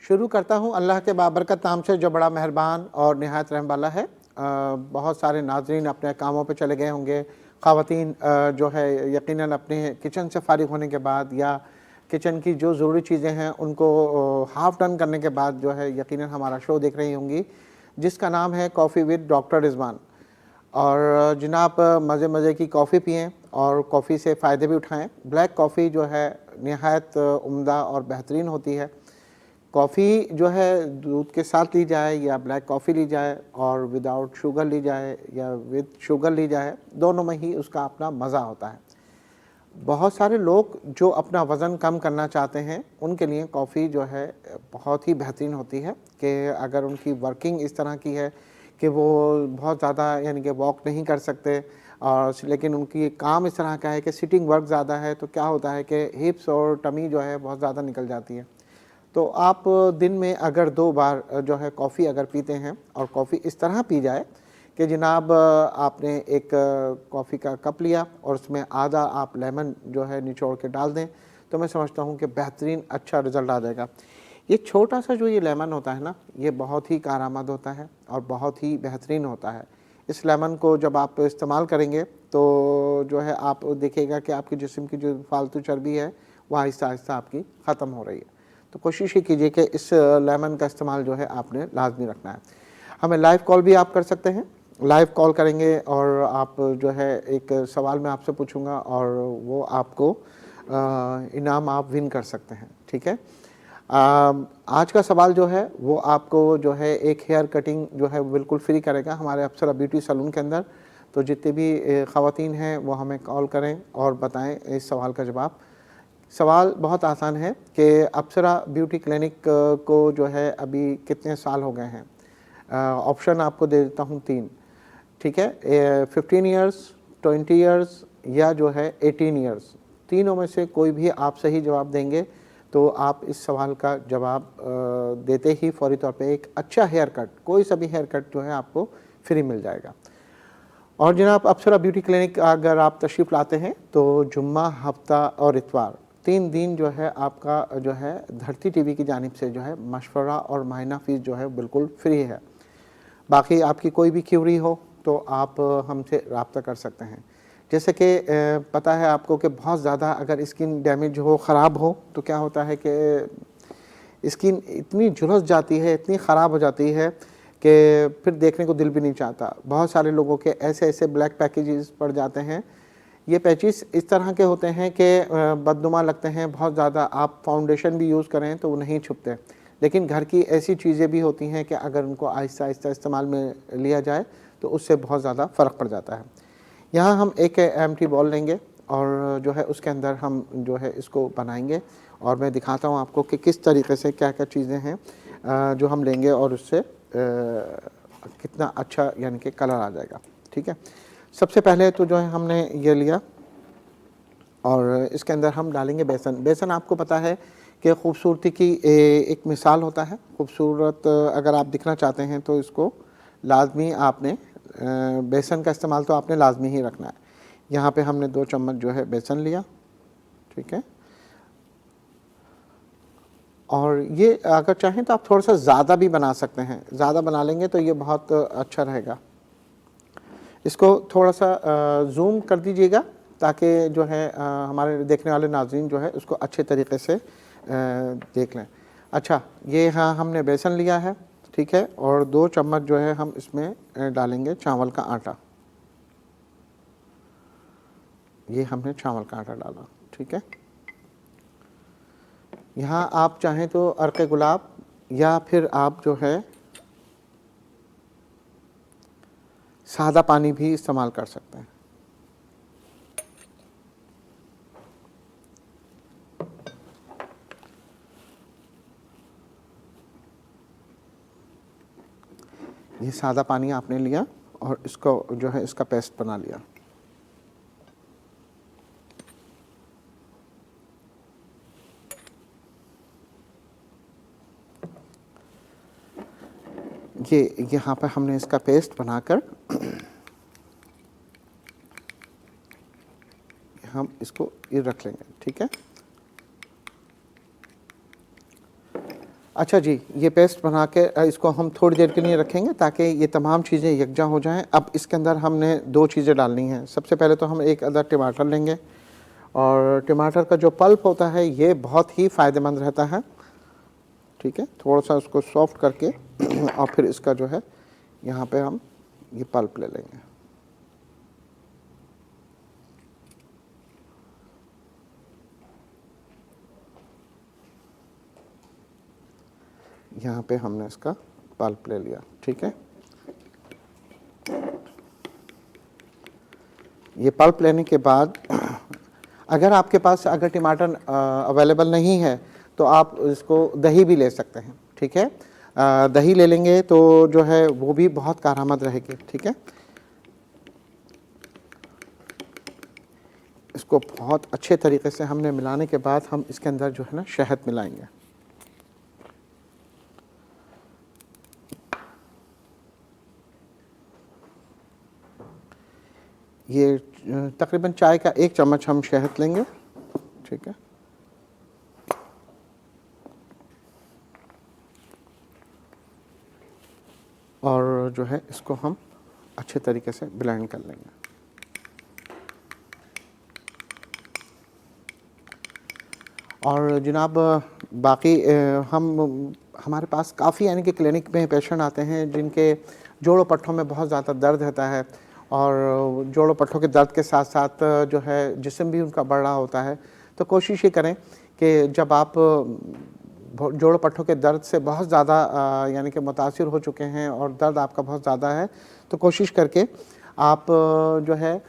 शुरू करता हूँ अल्लाह के बाबरकत नाम से जो बड़ा मेहरबान और निहायत रहम वाला है। बहुत सारे नाज़रीन अपने कामों पे चले गए होंगे। ख़वातीन जो है यकीनन अपने किचन से फ़ारिग होने के बाद या किचन की जो ज़रूरी चीज़ें हैं उनको हाफ़ डन करने के बाद जो है यकीनन हमारा शो देख रही होंगी, जिसका नाम है कॉफ़ी विद डॉक्टर रिज़वान। और जनाब मज़े मज़े की कॉफ़ी पिएँ और कॉफ़ी से फ़ायदे भी उठाएँ। ब्लैक कॉफ़ी जो है निहायत उम्दा और बेहतरीन होती है। कॉफ़ी जो है दूध के साथ ली जाए या ब्लैक कॉफ़ी ली जाए और विदाउट शुगर ली जाए या विद शुगर ली जाए, दोनों में ही उसका अपना मज़ा होता है। बहुत सारे लोग जो अपना वज़न कम करना चाहते हैं, उनके लिए कॉफ़ी जो है बहुत ही बेहतरीन होती है कि अगर उनकी वर्किंग इस तरह की है कि वो बहुत ज़्यादा यानी कि वॉक नहीं कर सकते और लेकिन उनकी काम इस तरह का है कि सिटिंग वर्क ज़्यादा है, तो क्या होता है कि हिप्स और टमी जो है बहुत ज़्यादा निकल जाती है। तो आप दिन में अगर 2 बार जो है कॉफ़ी अगर पीते हैं और कॉफ़ी इस तरह पी जाए कि जनाब आपने एक कॉफ़ी का कप लिया और उसमें आधा आप लेमन जो है निचोड़ के डाल दें, तो मैं समझता हूँ कि बेहतरीन अच्छा रिज़ल्ट आ जाएगा। ये छोटा-सा जो ये लेमन होता है ना, ये बहुत ही कारआमद होता है और बहुत ही बेहतरीन होता है। इस लेमन को जब आप इस्तेमाल करेंगे, तो जो है आप देखिएगा कि आपके जिस्म की जो फ़ालतू चर्बी है, वो आहिस्ता-आहिस्ता आपकी ख़त्म हो रही है। तो कोशिश ही कीजिए कि इस लेमन का इस्तेमाल जो है आपने लाज़मी रखना है। हमें लाइव कॉल भी आप कर सकते हैं। लाइव कॉल करेंगे और आप जो है एक सवाल मैं आपसे पूछूँगा और वो आपको इनाम आप विन कर सकते हैं, ठीक है? आज का सवाल जो है वो आपको जो है एक हेयर कटिंग जो है बिल्कुल फ्री करेगा हमारे अप्सरा ब्यूटी सैलून के अंदर। तो जितने भी ख़वातीन हैं वो हमें कॉल करें और बताएँ इस सवाल का जवाब। सवाल बहुत आसान है कि अप्सरा ब्यूटी क्लिनिक को जो है अभी कितने साल हो गए हैं। ऑप्शन आपको दे देता हूँ 3, ठीक है? 15 इयर्स, 20 इयर्स या जो है 18 इयर्स। तीनों में से कोई भी आप सही जवाब देंगे तो आप इस सवाल का जवाब देते ही फ़ौरी तौर पे एक अच्छा हेयर कट, कोई सा भी हेयर कट जो है आपको फ्री मिल जाएगा। और जनाब अप्सरा ब्यूटी क्लिनिक अगर आप तशरीफ़ लाते हैं तो जुम्मा, हफ्ता और इतवार 3 दिन जो है आपका जो है धरती टीवी की जानिब से जो है मशवरा और मायना फ़ीस जो है बिल्कुल फ्री है। बाकी आपकी कोई भी क्यूरी हो तो आप हमसे रब्ता कर सकते हैं। जैसे कि पता है आपको कि बहुत ज़्यादा अगर स्किन डैमेज हो, ख़राब हो, तो क्या होता है कि स्किन इतनी झुलस जाती है, इतनी ख़राब हो जाती है कि फिर देखने को दिल भी नहीं चाहता। बहुत सारे लोगों के ऐसे-ऐसे ब्लैक पैकेजेस पड़ जाते हैं। ये पैचेस इस तरह के होते हैं कि बदनुमा लगते हैं बहुत ज़्यादा। आप फाउंडेशन भी यूज़ करें तो वो नहीं छुपते। लेकिन घर की ऐसी चीज़ें भी होती हैं कि अगर उनको आहिस्ता-आहिस्ता इस्तेमाल में लिया जाए तो उससे बहुत ज़्यादा फ़र्क पड़ जाता है। यहाँ हम एक एम्प्टी बॉल लेंगे और जो है उसके अंदर हम जो है इसको बनाएँगे और मैं दिखाता हूँ आपको कि किस तरीके से क्या-क्या चीज़ें हैं जो हम लेंगे और उससे कितना अच्छा यानी कि कलर आ जाएगा, ठीक है? सबसे पहले तो जो है हमने ये लिया और इसके अंदर हम डालेंगे बेसन। बेसन आपको पता है कि खूबसूरती की एक मिसाल होता है। खूबसूरत अगर आप दिखना चाहते हैं तो इसको लाज़मी आपने बेसन का इस्तेमाल तो आपने लाज़मी ही रखना है। यहाँ पे हमने 2 चम्मच जो है बेसन लिया, ठीक है? और ये अगर चाहें तो आप थोड़ा-सा ज़्यादा भी बना सकते हैं। ज़्यादा बना लेंगे तो ये बहुत अच्छा रहेगा। इसको थोड़ा-सा ज़ूम कर दीजिएगा ताकि जो है हमारे देखने वाले नाज़रीन जो है उसको अच्छे तरीके से देख लें। अच्छा, ये हाँ हमने बेसन लिया है, ठीक है? और 2 चम्मच जो है हम इसमें डालेंगे चावल का आटा। ये हमने चावल का आटा डाला, ठीक है? यहाँ आप चाहें तो अर्क़ गुलाब या फिर आप जो है सादा पानी भी इस्तेमाल कर सकते हैं। ये सादा पानी आपने लिया और इसको जो है इसका पेस्ट बना लिया। ये यहाँ पे हमने इसका पेस्ट बनाकर हम इसको ये रख लेंगे, ठीक है? अच्छा जी, ये पेस्ट बना के इसको हम थोड़ी देर के लिए रखेंगे ताकि ये तमाम चीज़ें यकजा हो जाएं। अब इसके अंदर हमने 2 चीज़ें डालनी हैं। सबसे पहले तो हम एक अदद टमाटर लेंगे और टमाटर का जो पल्प होता है ये बहुत ही फ़ायदेमंद रहता है, ठीक है। थोड़ा सा उसको सॉफ्ट करके और फिर इसका जो है यहाँ पे हम ये पल्प ले लेंगे। यहाँ पे हमने इसका पल्प ले लिया, ठीक है। ये पल्प लेने के बाद अगर आपके पास अगर टमाटर अवेलेबल नहीं है तो आप इसको दही भी ले सकते हैं, ठीक है। दही ले लेंगे तो जो है वो भी बहुत कारआमद रहेगी, ठीक है। इसको बहुत अच्छे तरीके से हमने मिलाने के बाद हम इसके अंदर जो है ना शहद मिलाएंगे। ये तकरीबन चाय का 1 चम्मच हम शहद लेंगे, ठीक है। और जो है इसको हम अच्छे तरीके से ब्लेंड कर लेंगे। और जनाब बाकी हमारे पास काफ़ी यानी कि क्लिनिक में पेशेंट आते हैं जिनके जोड़ों पट्टों में बहुत ज़्यादा दर्द रहता है और जोड़ों पट्टों के दर्द के साथ साथ जो है जिस्म भी उनका बढ़ रहा होता है। तो कोशिश ये करें कि जब आप जोड़ों पट्टों के दर्द से बहुत ज़्यादा यानी कि मुतासिर हो चुके हैं और दर्द आपका बहुत ज़्यादा है तो कोशिश करके आप जो है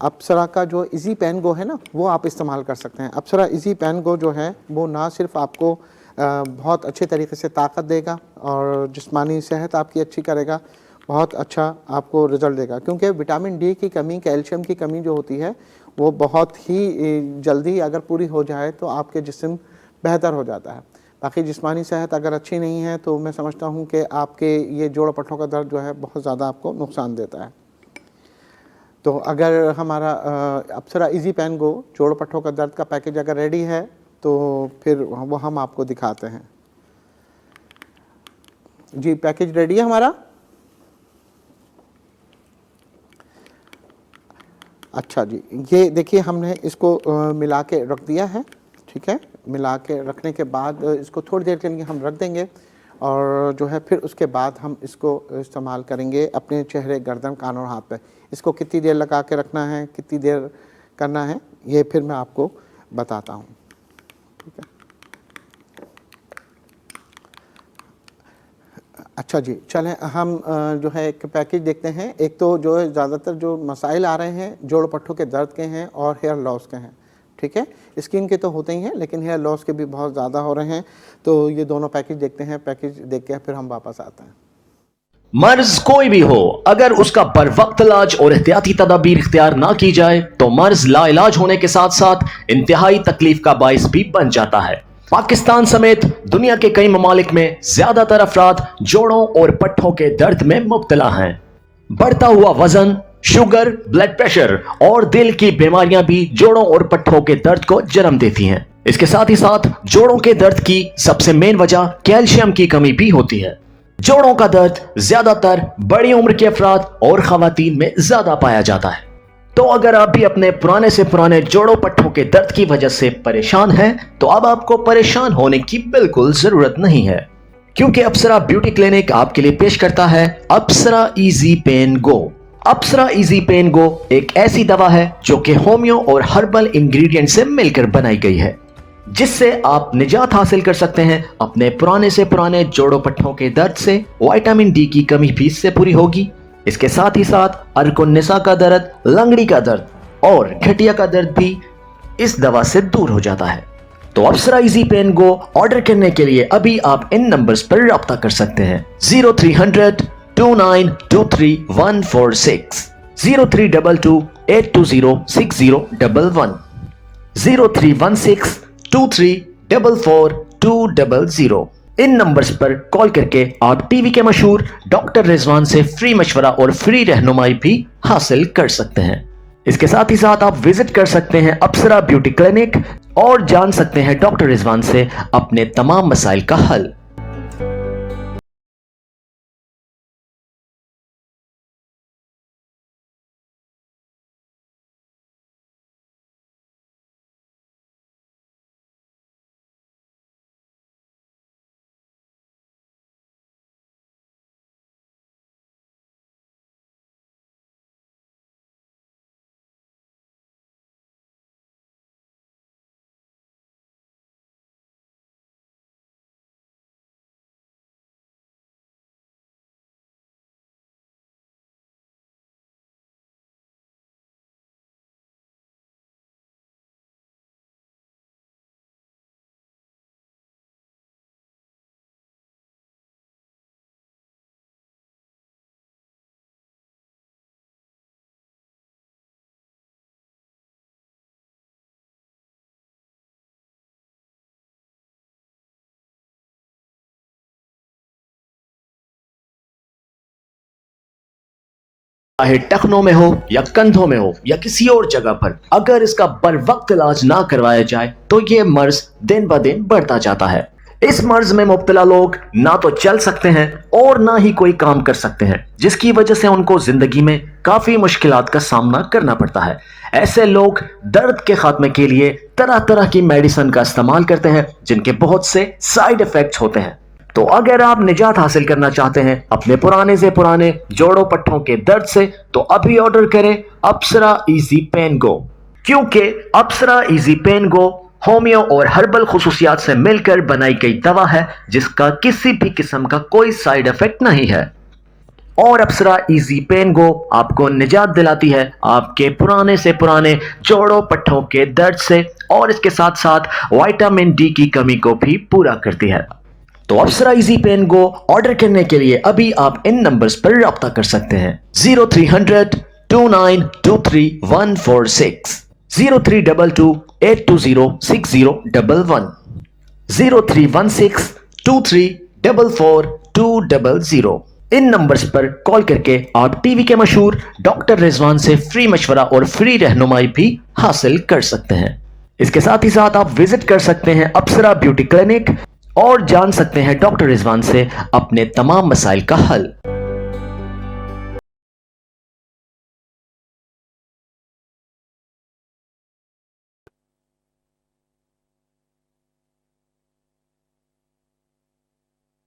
अप्सरा का जो इजी पेन गो है ना वो आप इस्तेमाल कर सकते हैं। अप्सरा इजी पेन गो जो है वो ना सिर्फ आपको बहुत अच्छे तरीके से ताकत देगा और जिस्मानी सेहत आपकी अच्छी करेगा, बहुत अच्छा आपको रिज़ल्ट देगा। क्योंकि विटामिन डी की कमी, कैल्शियम की कमी जो होती है वो बहुत ही जल्दी अगर पूरी हो जाए तो आपके जिस्म बेहतर हो जाता है। बाकी जिस्मानी सेहत अगर अच्छी नहीं है तो मैं समझता हूँ कि आपके ये जोड़ पट्टों का दर्द जो है बहुत ज़्यादा आपको नुकसान देता है। तो अगर हमारा अप्सरा इजी पेन गो जोड़ पट्टों का दर्द का पैकेज अगर रेडी है तो फिर वो हम आपको दिखाते हैं। जी पैकेज रेडी है हमारा। अच्छा जी, ये देखिए हमने इसको मिला के रख दिया है, ठीक है। मिला के रखने के बाद इसको थोड़ी देर के लिए हम रख देंगे और जो है फिर उसके बाद हम इसको इस्तेमाल करेंगे अपने चेहरे, गर्दन, कान और हाथ पे। इसको कितनी देर लगा के रखना है, कितनी देर करना है, ये फिर मैं आपको बताता हूँ, ठीक है। अच्छा जी, चलें हम जो है एक पैकेज देखते हैं। एक तो जो है ज़्यादातर जो मसाइल आ रहे हैं जोड़ पट्टों के दर्द के हैं और हेयर लॉस के हैं, ठीक है। स्किन के तो होते ही हैं लेकिन हेयर लॉस के भी बहुत ज़्यादा हो रहे हैं। तो ये दोनों पैकेज देखते हैं, पैकेज देख के फिर हम वापस आते हैं। मर्ज कोई भी हो, अगर उसका बर वक्त इलाज और एहतियाती तदाबीर इख्तियार ना की जाए तो मर्ज लाइलाज होने के साथ साथ इंतहाई तकलीफ का बाइस भी बन जाता है। पाकिस्तान समेत दुनिया के कई ममालिक में ज्यादातर अफराद जोड़ों और पट्ठों के दर्द में मुब्तला हैं। बढ़ता हुआ वजन, शुगर, ब्लड प्रेशर और दिल की बीमारियां भी जोड़ों और पट्ठों के दर्द को जन्म देती हैं। इसके साथ ही साथ जोड़ों के दर्द की सबसे मेन वजह कैल्शियम की कमी भी होती है। जोड़ों का दर्द ज्यादातर बड़ी उम्र के अफराद और खवातीन में ज्यादा पाया जाता है। तो अगर आप भी अपने पुराने से पुराने जोड़ों पट्ठों के दर्द की वजह से परेशान हैं, तो अब आपको परेशान होने की बिल्कुल जरूरत नहीं है, क्योंकि अप्सरा ब्यूटी क्लिनिक आपके लिए पेश करता है अप्सरा इजी पेन गो। अप्सरा इजी पेन गो एक ऐसी दवा है जो कि होम्यो और हर्बल इंग्रेडिएंट से मिलकर बनाई गई है, जिससे आप निजात हासिल कर सकते हैं अपने पुराने से पुराने जोड़ों पट्ठों के दर्द से। विटामिन डी की कमी भी इससे पूरी होगी। इसके साथ ही साथ अर्कुन्निसा का दर्द, लंगड़ी का दर्द और गठिया का दर्द भी इस दवा से दूर हो जाता है। तो अप्सरा इजी पेन गो ऑर्डर करने के लिए अभी आप इन नंबर्स पर रब्ता कर सकते हैं 0300 2923 146, 0322 820 6011, 0316 2344 इन नंबर्स पर कॉल करके आप टीवी के मशहूर डॉक्टर रिजवान से फ्री मशवरा और फ्री रहनुमाई भी हासिल कर सकते हैं। इसके साथ ही साथ आप विजिट कर सकते हैं अप्सरा ब्यूटी क्लिनिक और जान सकते हैं डॉक्टर रिजवान से अपने तमाम मसाइल का हल। चाहे टखनों में हो या कंधों में हो या किसी और जगह पर, अगर इसका बर वक्त इलाज ना करवाया जाए तो ये मर्ज दिन ब दिन बढ़ता जाता है। इस मर्ज में मुब्तला लोग ना तो चल सकते हैं और ना ही कोई काम कर सकते हैं, जिसकी वजह से उनको जिंदगी में काफी मुश्किलात का सामना करना पड़ता है। ऐसे लोग दर्द के खात्मे के लिए तरह तरह की मेडिसिन का इस्तेमाल करते हैं, जिनके बहुत से साइड इफेक्ट्स होते हैं। तो अगर आप निजात हासिल करना चाहते हैं अपने पुराने से पुराने जोड़ों पट्टों के दर्द से, तो अभी ऑर्डर करें अप्सरा इजी पेन गो, क्योंकि अप्सरा इजी पेन गो होमियो और हर्बल खुसूसियात से मिलकर बनाई गई दवा है, जिसका किसी भी किस्म का कोई साइड इफेक्ट नहीं है। और अप्सरा इजी पेन गो आपको निजात दिलाती है आपके पुराने से पुराने जोड़ों पट्टों के दर्द से, और इसके साथ साथ विटामिन डी की कमी को भी पूरा करती है। तो अप्सरा इजी पेन गो ऑर्डर करने के लिए अभी आप इन नंबर्स पर राब्ता कर सकते हैं 0300 2923 146, 0322 820 6011, 0316 2344 200। इन नंबर्स पर कॉल करके आप टीवी के मशहूर डॉक्टर रिजवान से फ्री मशवरा और फ्री रहनुमाई भी हासिल कर सकते हैं। इसके साथ ही साथ आप विजिट कर सकते हैं अप्सरा ब्यूटी क्लिनिक और जान सकते हैं डॉक्टर रिजवान से अपने तमाम मसाइल का हल।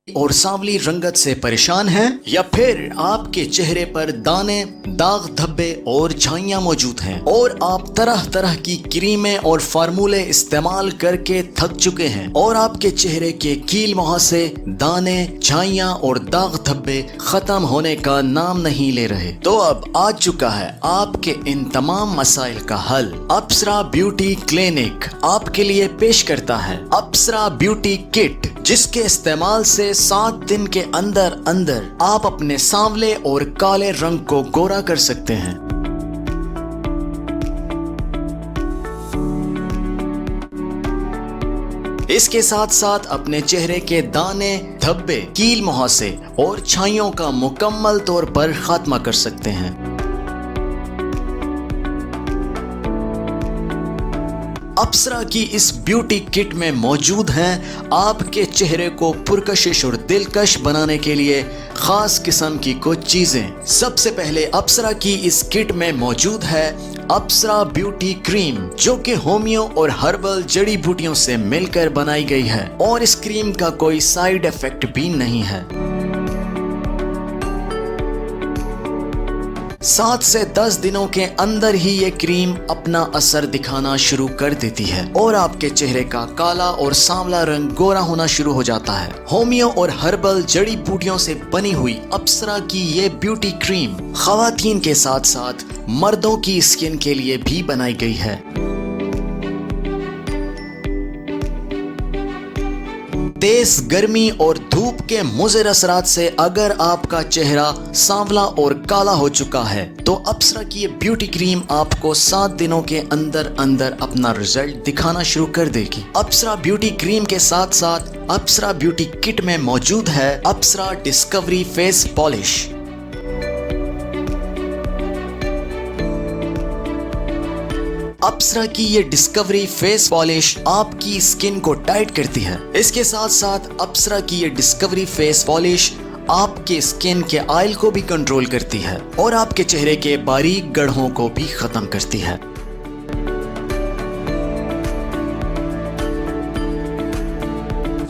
और सांवली रंगत से परेशान हैं, या फिर आपके चेहरे पर दाने, दाग धब्बे और झाइयां मौजूद हैं और आप तरह तरह की क्रीमें और फार्मूले इस्तेमाल करके थक चुके हैं और आपके चेहरे के कील मुहासे, दाने, झाइयां और दाग धब्बे खत्म होने का नाम नहीं ले रहे, तो अब आ चुका है आपके इन तमाम मसाइल का हल। अप्सरा ब्यूटी क्लिनिक आपके लिए पेश करता है अप्सरा ब्यूटी किट, जिसके इस्तेमाल से 7 दिन के अंदर अंदर आप अपने सांवले और काले रंग को गोरा कर सकते हैं। इसके साथ साथ अपने चेहरे के दाने, धब्बे, कील मुहासे और छाइयों का मुकम्मल तौर पर खात्मा कर सकते हैं। अप्सरा की इस ब्यूटी किट में मौजूद हैं आपके चेहरे को पुरकशिश और दिलकश बनाने के लिए खास किस्म की कुछ चीजें। सबसे पहले अप्सरा की इस किट में मौजूद है अप्सरा ब्यूटी क्रीम, जो कि होमियो और हर्बल जड़ी बूटियों से मिलकर बनाई गई है और इस क्रीम का कोई साइड इफेक्ट भी नहीं है। 7 से 10 दिनों के अंदर ही ये क्रीम अपना असर दिखाना शुरू कर देती है और आपके चेहरे का काला और सांवला रंग गोरा होना शुरू हो जाता है। होमियो और हर्बल जड़ी बूटियों से बनी हुई अप्सरा की ये ब्यूटी क्रीम खवातीन के साथ साथ मर्दों की स्किन के लिए भी बनाई गई है। तेज गर्मी और धूप के मुज़र असरात से अगर आपका चेहरा सांवला और काला हो चुका है, तो अप्सरा की ये ब्यूटी क्रीम आपको 7 दिनों के अंदर अंदर अपना रिजल्ट दिखाना शुरू कर देगी। अप्सरा ब्यूटी क्रीम के साथ साथ अप्सरा ब्यूटी किट में मौजूद है अप्सरा डिस्कवरी फेस पॉलिश। अप्सरा की ये डिस्कवरी फेस पॉलिश आपकी स्किन को टाइट करती है। इसके साथ साथ अप्सरा की ये डिस्कवरी फेस पॉलिश आपके स्किन के ऑयल को भी कंट्रोल करती है और आपके चेहरे के बारीक गड्ढों को भी खत्म करती है।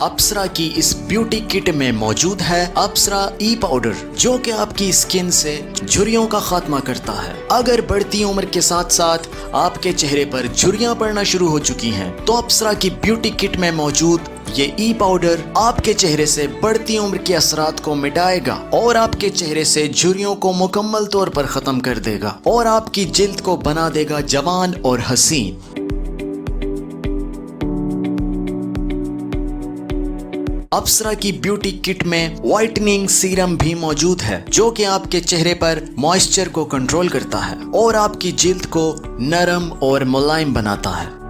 अप्सरा की इस ब्यूटी किट में मौजूद है अप्सरा ई पाउडर, जो कि आपकी स्किन से झुर्रियों का खात्मा करता है। अगर बढ़ती उम्र के साथ साथ आपके चेहरे पर झुर्रियां पड़ना शुरू हो चुकी हैं, तो अप्सरा की ब्यूटी किट में मौजूद ये ई पाउडर आपके चेहरे से बढ़ती उम्र के असरात को मिटाएगा और आपके चेहरे से झुर्रियों को मुकम्मल तौर पर खत्म कर देगा और आपकी जिल्द को बना देगा जवान और हसीन। अप्सरा की ब्यूटी किट में व्हाइटनिंग सीरम भी मौजूद है, जो कि आपके चेहरे पर मॉइस्चर को कंट्रोल करता है और आपकी जिल्द को नरम और मुलायम बनाता है।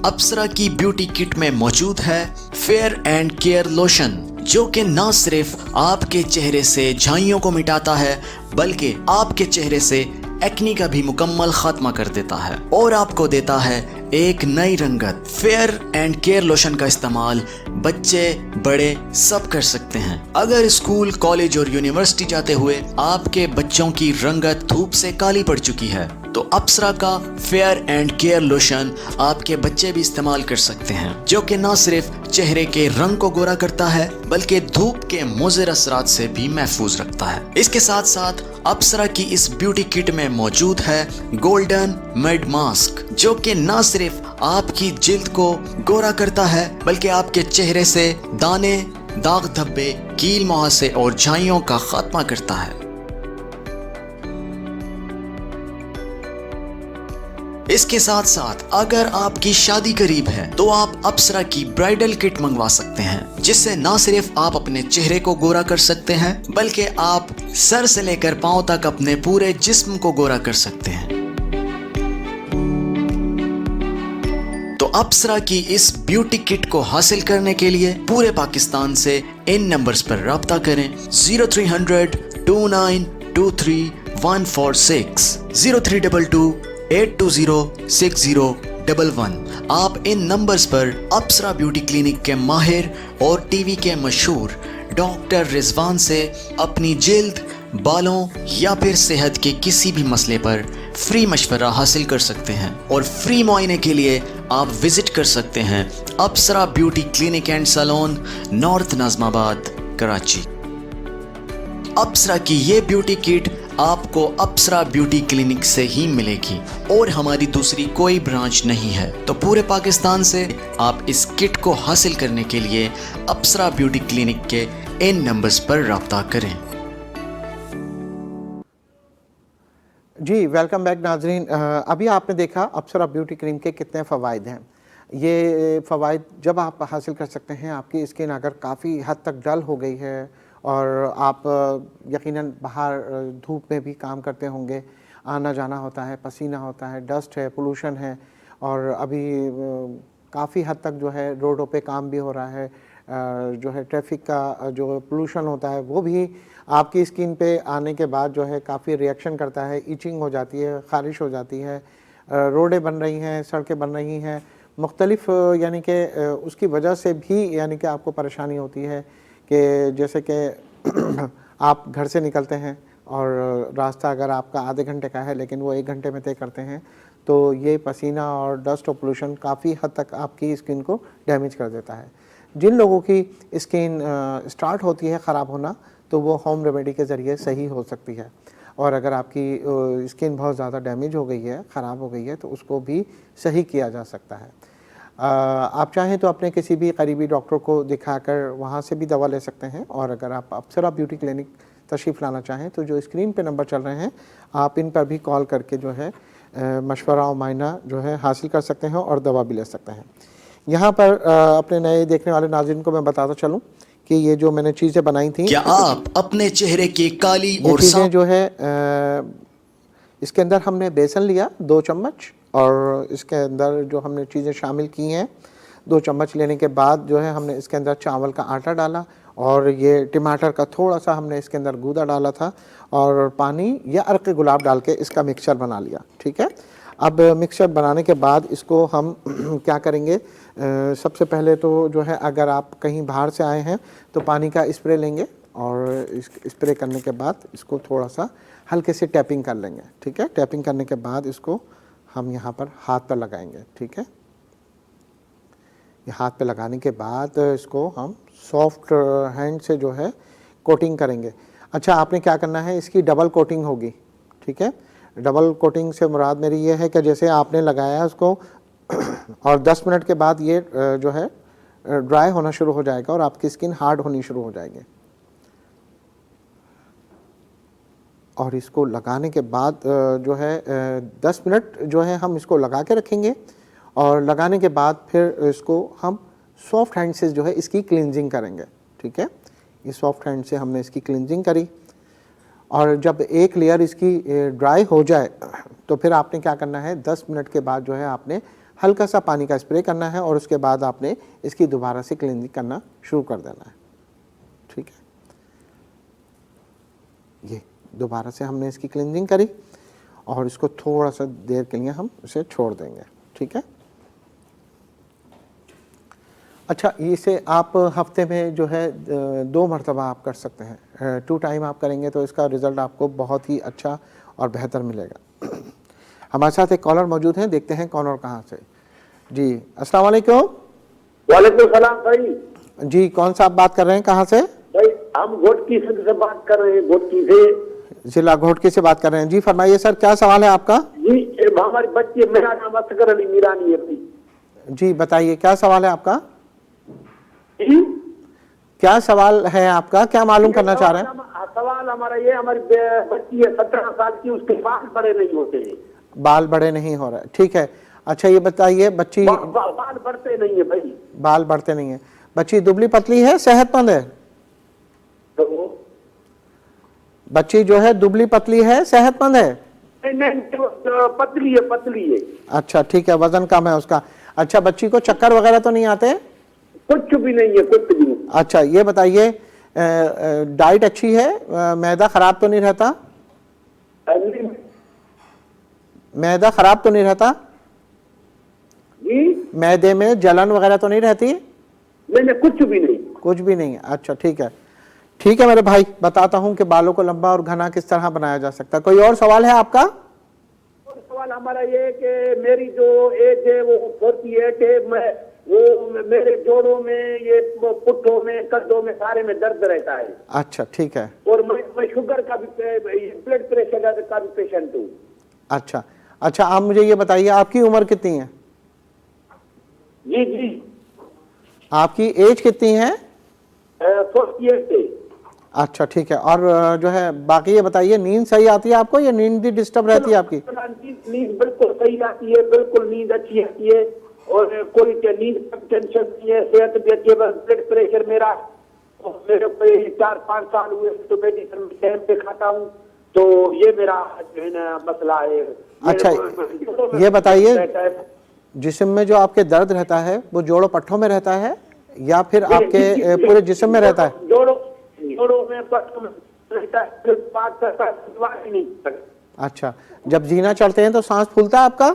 अप्सरा की ब्यूटी किट में मौजूद है फेयर एंड केयर लोशन, जो कि न सिर्फ आपके चेहरे से झाइयों को मिटाता है, बल्कि आपके चेहरे से एक्नी का भी मुकम्मल खात्मा कर देता है और आपको देता है एक नई रंगत। फेयर एंड केयर लोशन का इस्तेमाल बच्चे बड़े सब कर सकते हैं। अगर स्कूल, कॉलेज और यूनिवर्सिटी जाते हुए आपके बच्चों की रंगत धूप से काली पड़ चुकी है, तो अप्सरा का फेयर एंड केयर लोशन आपके बच्चे भी इस्तेमाल कर सकते हैं, जो कि न सिर्फ चेहरे के रंग को गोरा करता है, बल्कि धूप के मुज़िर असरात से भी महफूज रखता है। इसके साथ साथ अप्सरा की इस ब्यूटी किट में मौजूद है गोल्डन मिड मास्क, जो कि न सिर्फ आपकी जिल्द को गोरा करता है, बल्कि आपके चेहरे से दाने, दाग धब्बे, कील मुहासे और झाइयों का खात्मा करता है। इसके साथ साथ अगर आपकी शादी करीब है, तो आप अप्सरा की ब्राइडल किट मंगवा सकते हैं, जिससे न सिर्फ आप अपने चेहरे को गोरा कर सकते हैं, बल्कि आप सर से लेकर पांव तक अपने पूरे जिस्म को गोरा कर सकते हैं। तो अप्सरा की इस ब्यूटी किट को हासिल करने के लिए पूरे पाकिस्तान से इन नंबर्स पर राब्ता करें: 0300 2923 146, 0322 8206011। आप इन नंबर्स पर अप्सरा ब्यूटी क्लिनिक के माहिर और टीवी के मशहूर डॉक्टर रिजवान से अपनी जिल्द, बालों या फिर सेहत के किसी भी मसले पर फ्री मशवरा हासिल कर सकते हैं और फ्री मुआयने के लिए आप विजिट कर सकते हैं Apsara beauty clinic and salon, north Nazimabad, Karachi. Apsara की ये ब्यूटी किट आपको अप्सरा ब्यूटी क्लिनिक से ही मिलेगी और हमारी दूसरी कोई ब्रांच नहीं है। तो पूरे पाकिस्तान से आप इस किट को हासिल करने के लिए अप्सरा ब्यूटी क्लिनिक के इन नंबर्स पर राब्ता करें। जी, वेलकम बैक नाजरीन। अभी आपने देखा अप्सरा ब्यूटी क्रीम के कितने फ़वाइद हैं। ये फ़वाइद जब आप हासिल कर सकते हैं, आपकी स्किन अगर काफ़ी हद तक डल हो गई है और आप यकीनन बाहर धूप में भी काम करते होंगे, आना जाना होता है, पसीना होता है, डस्ट है, पोल्यूशन है और अभी काफ़ी हद तक जो है रोडों पे काम भी हो रहा है, जो है ट्रैफिक का जो पोल्यूशन होता है वो भी आपकी स्किन पे आने के बाद जो है काफ़ी रिएक्शन करता है, इचिंग हो जाती है, ख़ारिश हो जाती है, रोडें बन रही हैं, सड़कें बन रही हैं, मुख्तलिफ यानी कि उसकी वजह से भी यानी कि आपको परेशानी होती है कि जैसे कि आप घर से निकलते हैं और रास्ता अगर आपका आधे घंटे का है लेकिन वो 1 घंटे में तय करते हैं, तो ये पसीना और डस्ट और पोल्यूशन काफ़ी हद तक आपकी स्किन को डैमेज कर देता है। जिन लोगों की स्किन स्टार्ट होती है ख़राब होना, तो वो होम रेमेडी के ज़रिए सही हो सकती है, और अगर आपकी स्किन बहुत ज़्यादा डैमेज हो गई है, ख़राब हो गई है, तो उसको भी सही किया जा सकता है। आप चाहें तो अपने किसी भी करीबी डॉक्टर को दिखाकर वहाँ से भी दवा ले सकते हैं, और अगर आप अप्सरा ब्यूटी क्लिनिक तशरीफ़ लाना चाहें तो जो स्क्रीन पे नंबर चल रहे हैं आप इन पर भी कॉल करके जो है मशवरा और मायना जो है हासिल कर सकते हैं और दवा भी ले सकते हैं। यहाँ पर अपने नए देखने वाले नाज़रीन को मैं बताता चलूँ कि ये जो मैंने चीज़ें बनाई थी, क्या आप अपने चेहरे की काली और चीज़ें जो है इसके अंदर हमने बेसन लिया 2 चम्मच, और इसके अंदर जो हमने चीज़ें शामिल की हैं 2 चम्मच लेने के बाद जो है हमने इसके अंदर चावल का आटा डाला और ये टमाटर का थोड़ा सा हमने इसके अंदर गूदा डाला था और पानी या अर्क गुलाब डाल के इसका मिक्सचर बना लिया। ठीक है, अब मिक्सचर बनाने के बाद इसको हम क्या करेंगे, सबसे पहले तो जो है अगर आप कहीं बाहर से आए हैं तो पानी का स्प्रे लेंगे और इस स्प्रे करने के बाद इसको थोड़ा सा हल्के से टैपिंग कर लेंगे। ठीक है, टैपिंग करने के बाद इसको हम यहाँ पर हाथ पर लगाएंगे। ठीक है, ये हाथ पे लगाने के बाद इसको हम सॉफ्ट हैंड से जो है कोटिंग करेंगे। अच्छा, आपने क्या करना है, इसकी डबल कोटिंग होगी। ठीक है, डबल कोटिंग से मुराद मेरी ये है कि जैसे आपने लगाया उसको और 10 मिनट के बाद ये जो है ड्राई होना शुरू हो जाएगा और आपकी स्किन हार्ड होनी शुरू हो जाएगी। और इसको लगाने के बाद जो है 10 मिनट जो है हम इसको लगा के रखेंगे और लगाने के बाद फिर इसको हम सॉफ्ट हैंड से जो है इसकी क्लींजिंग करेंगे। ठीक है, इस सॉफ्ट हैंड से हमने इसकी क्लींजिंग करी और जब एक लेयर इसकी ड्राई हो जाए तो फिर आपने क्या करना है, 10 मिनट के बाद जो है आपने हल्का सा पानी का स्प्रे करना है और उसके बाद आपने इसकी दोबारा से क्लींजिंग करना शुरू कर देना है। ठीक है, ये दोबारा से हमने इसकी क्लींजिंग करी और इसको थोड़ा सा देर के लिए हम इसे छोड़ देंगे। ठीक है, अच्छा, इसे आप हफ्ते में जो है 2 मरतबा आप कर सकते हैं। 2 टाइम आप करेंगे तो इसका रिज़ल्ट आपको बहुत ही अच्छा और बेहतर मिलेगा। हमारे साथ एक कॉलर मौजूद हैं, देखते हैं कौन और कहाँ से। जी, अस्सलाम वालेकुम। वालेकुम सलाम भाई। जी, कौन सा आप बात कर रहे हैं, कहाँ से? भाई हम घोटकी से बात कर रहे हैं, घोटकी से, जिला घोटकी से बात कर रहे हैं। जी फरमाइए सर, क्या सवाल है आपका? जी हमारे बच्चे, मेरा नाम असगर अली मीरानी है भाई। जी बताइए, क्या सवाल है आपका? जी, क्या सवाल है आपका, क्या मालूम करना चाह रहे हैं? सवाल हमारा ये, हमारी बच्ची है 17 साल की, उसके बाल बड़े नहीं होते हैं। बाल बड़े नहीं हो रहे, ठीक है। अच्छा ये बताइए, बच्ची बाल बढ़ते नहीं है भाई। बाल बढ़ते नहीं है, बच्ची दुबली पतली है, सेहतमंद है? तो बच्ची जो है दुबली पतली है, सेहतमंद है? नहीं, पतली है, पतली है। अच्छा ठीक है, वजन कम है उसका। अच्छा, बच्ची को चक्कर वगैरह तो नहीं आते? कुछ भी नहीं है, कुछ भी नहीं। अच्छा ये बताइए, डाइट अच्छी है, मैदा खराब तो नहीं रहता? मैदा खराब तो नहीं रहता? जी, मैदे में जलन वगैरह तो नहीं रहती? नहीं, कुछ भी नहीं। कुछ भी नहीं है, अच्छा ठीक है। ठीक है मेरे भाई, बताता हूं कि बालों को लंबा और घना किस तरह बनाया जा सकता है। कोई और सवाल है आपका? सवाल हमारा ये कि मेरी जो एज है वो 48 है, वो मेरे जोड़ों में, ये पुट्ठों में, कद्दों में, सारे में दर्द रहता है। अच्छा ठीक है। और मैं शुगर का भी, ब्लड प्रेशर का भी पेशेंट हूँ। अच्छा अच्छा, आप मुझे ये बताइए, आपकी उम्र कितनी है? जी जी, आपकी एज कितनी है? 48 है। अच्छा ठीक है। और जो है बाकी ये बताइए, नींद सही आती है आपको या नींद भी डिस्टर्ब रहती है आपकी? नींद बिल्कुल सही आती है, बिल्कुल नींद अच्छी आती है और कोई नींद का टेंशन नहीं है, सेहत भी अच्छी है। बस ब्लड प्रेशर मेरा, मेरे को 4-5 साल हुए तो मेडिसिन टाइम पे खाता हूँ, तो ये मेरा जो है ना मसला है। अच्छा ये बताइए, जिस्म में जो आपके दर्द रहता है वो जोड़ों पट्टों में रहता है या फिर आपके पूरे जिस्म में रहता है? जोड़ों में, पट्टों में रहता है, बात करता है नहीं। अच्छा, जब जीना चढ़ते हैं तो सांस फूलता है आपका?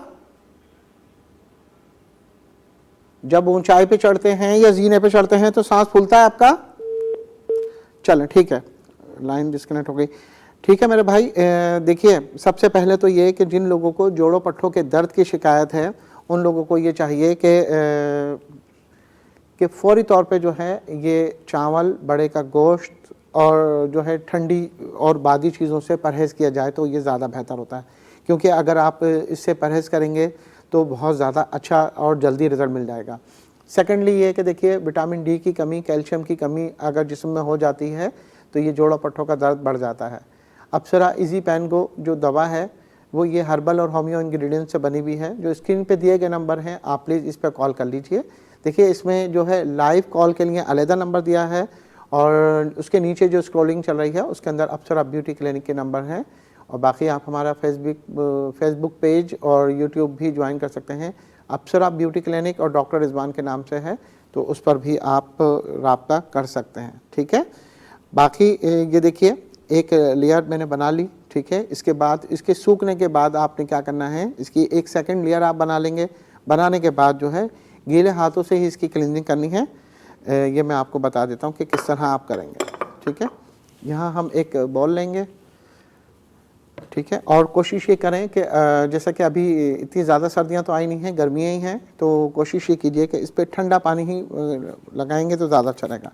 जब ऊंचाई पे चढ़ते हैं या जीने पे चढ़ते हैं तो सांस फूलता है आपका? चलें ठीक है, लाइन डिस्कनेक्ट हो गई। ठीक है मेरे भाई, देखिए सबसे पहले तो ये कि जिन लोगों को जोड़ों पट्टों के दर्द की शिकायत है उन लोगों को ये चाहिए कि फौरी तौर पे जो है ये चावल, बड़े का गोश्त और जो है ठंडी और बादी चीज़ों से परहेज़ किया जाए तो ये ज़्यादा बेहतर होता है, क्योंकि अगर आप इससे परहेज़ करेंगे तो बहुत ज़्यादा अच्छा और जल्दी रिज़ल्ट मिल जाएगा। सेकेंडली ये कि देखिए, विटामिन डी की कमी, कैल्शियम की कमी अगर जिस्म में हो जाती है तो ये जोड़ों पट्टों का दर्द बढ़ जाता है। अप्सरा इजी पैन गो जो दवा है वो ये हर्बल और होम्यो इंग्रेडिएंट से बनी हुई है। जो स्क्रीन पे दिए गए नंबर हैं, आप प्लीज़ इस पर कॉल कर लीजिए। देखिए इसमें जो है लाइव कॉल के लिए अलहदा नंबर दिया है और उसके नीचे जो स्क्रॉलिंग चल रही है उसके अंदर अप्सरा ब्यूटी क्लिनिक के नंबर हैं। और बाकी आप हमारा फेसबुक पेज और यूट्यूब भी ज्वाइन कर सकते हैं। अप्सरा ब्यूटी क्लिनिक और डॉक्टर रिजवान के नाम से है, तो उस पर भी आप राब्ता कर सकते हैं। ठीक है, बाकी ये देखिए एक लेयर मैंने बना ली। ठीक है, इसके बाद इसके सूखने के बाद आपने क्या करना है, इसकी एक सेकंड लेयर आप बना लेंगे। बनाने के बाद जो है गीले हाथों से ही इसकी क्लीनिंग करनी है। ये मैं आपको बता देता हूँ कि किस तरह आप करेंगे। ठीक है, यहाँ हम एक बॉल लेंगे। ठीक है, और कोशिश ये करें कि जैसा कि अभी इतनी ज़्यादा सर्दियाँ तो आई नहीं हैं, गर्मियाँ ही हैं, तो कोशिश ये कीजिए कि इस पर ठंडा पानी ही लगाएंगे तो ज़्यादा अच्छा रहेगा।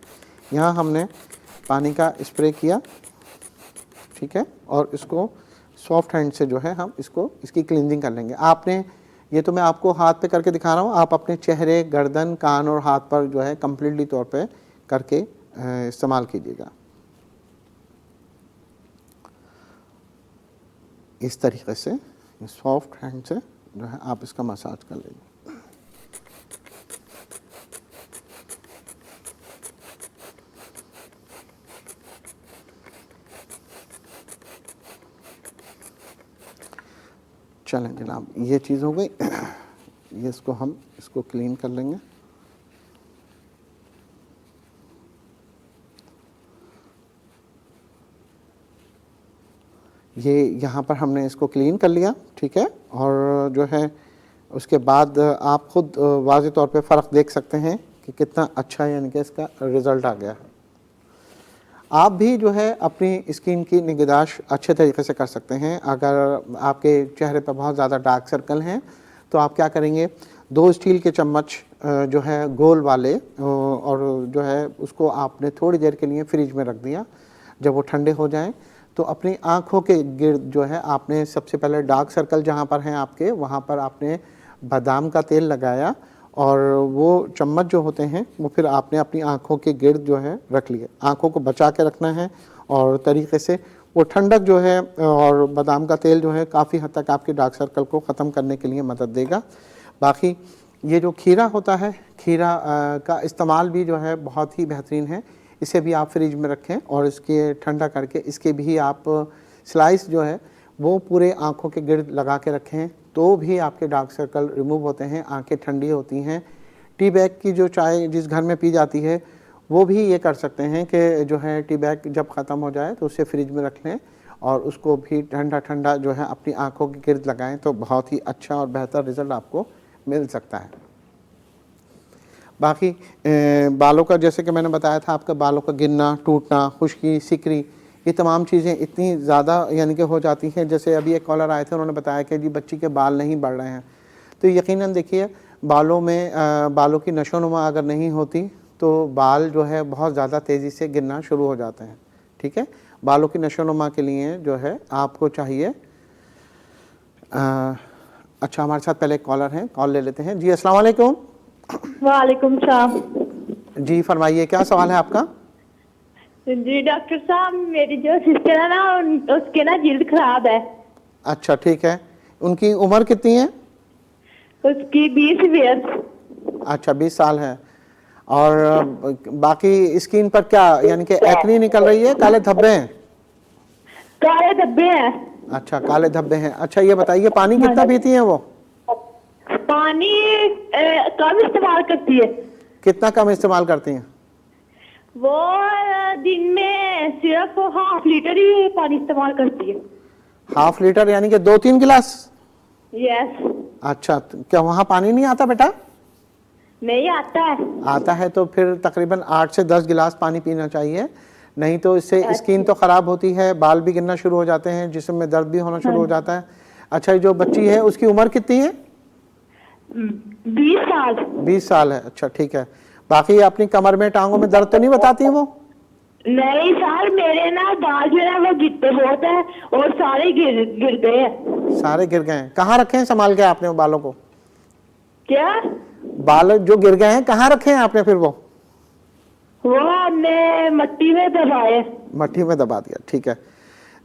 यहाँ हमने पानी का स्प्रे किया। ठीक है, और इसको सॉफ्ट हैंड से जो है हम इसकी क्लीनिंग कर लेंगे। आपने ये तो मैं आपको हाथ पे करके दिखा रहा हूँ, आप अपने चेहरे, गर्दन, कान और हाथ पर जो है कम्प्लीटली तौर पे करके इस्तेमाल कीजिएगा। इस तरीके से सॉफ्ट हैंड से जो है आप इसका मसाज कर लीजिए। चलें जनाब, ये चीज़ हो गई। ये इसको क्लीन कर लेंगे। ये यहाँ पर हमने इसको क्लीन कर लिया। ठीक है, और जो है उसके बाद आप खुद वाज़े तौर पे फ़र्क देख सकते हैं कि कितना अच्छा यानी कि इसका रिज़ल्ट आ गया है। आप भी जो है अपनी स्किन की निगहदाश्त अच्छे तरीके से कर सकते हैं। अगर आपके चेहरे पर बहुत ज़्यादा डार्क सर्कल हैं तो आप क्या करेंगे, 2 स्टील के चम्मच जो है गोल वाले, और जो है उसको आपने थोड़ी देर के लिए फ्रिज में रख दिया। जब वो ठंडे हो जाएं तो अपनी आँखों के गिर्द जो है आपने सबसे पहले डार्क सर्कल जहाँ पर हैं आपके, वहाँ पर आपने बादाम का तेल लगाया, और वो चम्मच जो होते हैं वो फिर आपने अपनी आँखों के गिर्द जो है रख लिए। आँखों को बचा के रखना है, और तरीके से वो ठंडक जो है और बादाम का तेल जो है काफ़ी हद तक आपके डार्क सर्कल को ख़त्म करने के लिए मदद देगा। बाकी ये जो खीरा होता है, खीरा का इस्तेमाल भी जो है बहुत ही बेहतरीन है। इसे भी आप फ्रिज में रखें और इसके ठंडा करके इसके भी आप स्लाइस जो है वो पूरे आँखों के गिर्द लगा के रखें, तो भी आपके डार्क सर्कल रिमूव होते हैं, आंखें ठंडी होती हैं। टी बैग की जो चाय जिस घर में पी जाती है वो भी ये कर सकते हैं कि जो है टी बैग जब ख़त्म हो जाए तो उसे फ्रिज में रख लें और उसको भी ठंडा ठंडा जो है अपनी आंखों के गिर्द लगाएं, तो बहुत ही अच्छा और बेहतर रिज़ल्ट आपको मिल सकता है। बाकी बालों का, जैसे कि मैंने बताया था, आपका बालों का गिरना, टूटना, खुश्की, सिकरी, ये तमाम चीज़ें इतनी ज़्यादा यानी कि हो जाती हैं। जैसे अभी एक कॉलर आए थे, उन्होंने बताया कि जी बच्ची के बाल नहीं बढ़ रहे हैं, तो यकीनन देखिए बालों में बालों की नशोनुमा अगर नहीं होती तो बाल जो है बहुत ज़्यादा तेज़ी से गिरना शुरू हो जाते हैं। ठीक है, बालों की नशोनुमा के लिए जो है आपको चाहिए अच्छा, हमारे साथ पहले एक कॉलर हैं, कॉल ले लेते हैं। जी अस्सलाम वालेकुम। वालेकुम सलाम। जी फरमाइए, क्या सवाल है आपका? जी डॉक्टर साहब, मेरी जो सिस्टर है ना, उसके ना जिल्द खराब है। अच्छा ठीक है, उनकी उम्र कितनी है? उसकी 20 ईयर्स। अच्छा 20 साल है। और बाकी स्किन पर क्या यानी कि एक्नी निकल रही है, काले धब्बे हैं? काले धब्बे हैं। अच्छा काले धब्बे हैं। अच्छा ये बताइए पानी कितना पीती हैं वो? पानी कम इस्तेमाल करती है। कितना कम इस्तेमाल करती हैं? वो दिन में सिर्फ ½ लीटर ही पानी इस्तेमाल करती है। ½ लीटर यानी कि 2-3 गिलास? यस। अच्छा, क्या वहाँ पानी नहीं आता बेटा? नहीं आता है। आता है तो फिर तकरीबन 8 से 10 गिलास पानी पीना चाहिए, नहीं तो इससे स्किन तो ख़राब होती है, बाल भी गिरना शुरू हो जाते हैं, जिस्म में दर्द भी होना शुरू हो जाता है। अच्छा, जो बच्ची है उसकी उम्र कितनी है? 20 साल। 20 साल है। अच्छा ठीक है। बाकी अपनी कमर में, टांगों में दर्द तो नहीं बताती वो? नहीं सर, मेरे ना बाल जो है वो गिरते बहुत है और सारे गिर गए हैं। सारे गिर गए हैं? कहाँ रखे हैं संभाल के आपने वो बालों को? क्या? बाल जो गिर गए हैं कहाँ रखे हैं आपने फिर वो हमने मट्टी में दबाए। मट्टी में दबा दिया। ठीक है,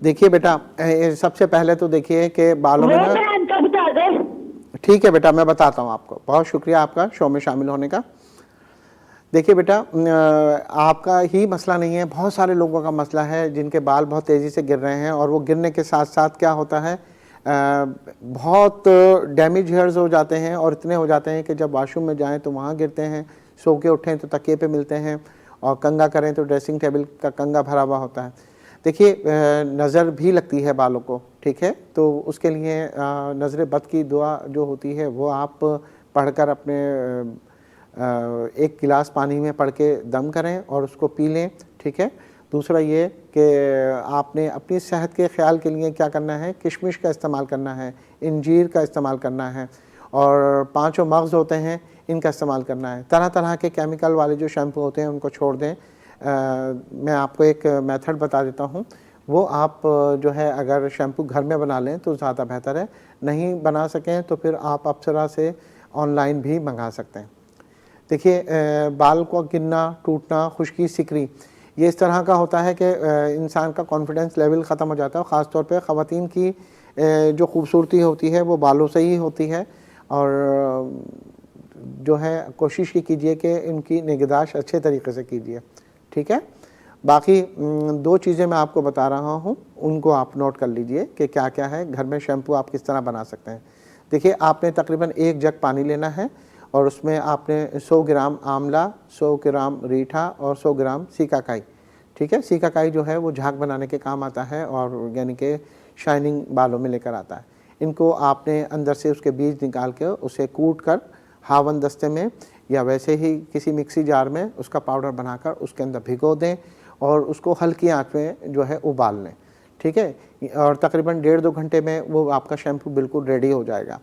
देखिए बेटा, सबसे पहले तो देखिए कि बालों में ना, बता दे। ठीक है बेटा, मैं बताता हूँ आपको। बहुत शुक्रिया आपका शो में शामिल होने का। देखिए बेटा, आपका ही मसला नहीं है, बहुत सारे लोगों का मसला है जिनके बाल बहुत तेज़ी से गिर रहे हैं, और वो गिरने के साथ साथ क्या होता है, बहुत डैमेज हेयर्स हो जाते हैं और इतने हो जाते हैं कि जब वॉशरूम में जाएं तो वहाँ गिरते हैं, सो के उठें तो तकिए पे मिलते हैं, और कंघा करें तो ड्रेसिंग टेबल का कंघा भरा हुआ होता है। देखिए नज़र भी लगती है बालों को, ठीक है, तो उसके लिए नज़र बद की दुआ जो होती है वो आप पढ़कर अपने 1 गिलास पानी में पढ़ के दम करें और उसको पी लें, ठीक है। दूसरा ये कि आपने अपनी सेहत के ख्याल के लिए क्या करना है, किशमिश का इस्तेमाल करना है, इंजीर का इस्तेमाल करना है, और 5 मग़ज़ होते हैं इनका इस्तेमाल करना है। तरह तरह के केमिकल वाले जो शैम्पू होते हैं उनको छोड़ दें। मैं आपको एक मेथड बता देता हूँ, वो आप जो है अगर शैम्पू घर में बना लें तो ज़्यादा बेहतर है, नहीं बना सकें तो फिर आप अप्सरा से ऑनलाइन भी मंगा सकते हैं। देखिए बाल को गिरना, टूटना, खुश्की, सिकरी, ये इस तरह का होता है कि इंसान का कॉन्फिडेंस लेवल ख़त्म हो जाता है। ख़ास तौर पे ख़वातीन की जो खूबसूरती होती है वो बालों से ही होती है, और जो है कोशिश ही कीजिए कि इनकी निगहदाश्त अच्छे तरीके से कीजिए, ठीक है। बाकी 2 चीज़ें मैं आपको बता रहा हूँ, उनको आप नोट कर लीजिए कि क्या क्या है, घर में शैम्पू आप किस तरह बना सकते हैं। देखिए आपने तकरीबन 1 जग पानी लेना है और उसमें आपने 100 ग्राम आंवला, 100 ग्राम रीठा और 100 ग्राम सीकाकाई, ठीक है। सीकाकाई जो है वो झाग बनाने के काम आता है और यानी कि शाइनिंग बालों में लेकर आता है। इनको आपने अंदर से उसके बीज निकाल के उसे कूट कर हावन दस्ते में या वैसे ही किसी मिक्सी जार में उसका पाउडर बनाकर उसके अंदर भिगो दें और उसको हल्की आंच में जो है उबाल लें, ठीक है। और तकरीबन 1.5-2 घंटे में वो आपका शैम्पू बिल्कुल रेडी हो जाएगा।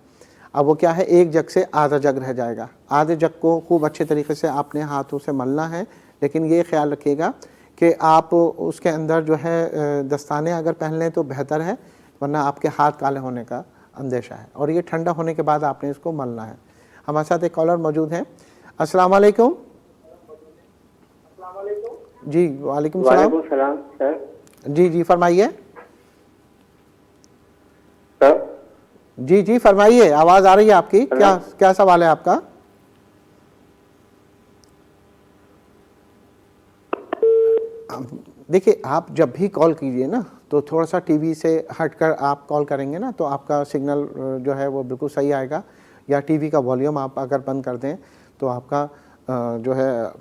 अब वो क्या है, 1 जग से आधा जग रह जाएगा। आधे जग को खूब अच्छे तरीके से आपने हाथों से मलना है, लेकिन ये ख्याल रखिएगा कि आप उसके अंदर जो है दस्ताने अगर पहन लें तो बेहतर है, वरना आपके हाथ काले होने का अंदेशा है, और ये ठंडा होने के बाद आपने इसको मलना है। हमारे साथ एक कॉलर मौजूद हैं। अस्सलाम वालेकुम। जी वालेकुम सलाम सर। जी जी फरमाइए। सर जी जी फरमाइए, आवाज़ आ रही है आपकी, क्या क्या सवाल है आपका? देखिए आप जब भी कॉल कीजिए ना तो थोड़ा सा टीवी से हटकर आप कॉल करेंगे ना तो आपका सिग्नल जो है वो बिल्कुल सही आएगा, या टीवी का वॉल्यूम आप अगर बंद कर दें तो आपका जो है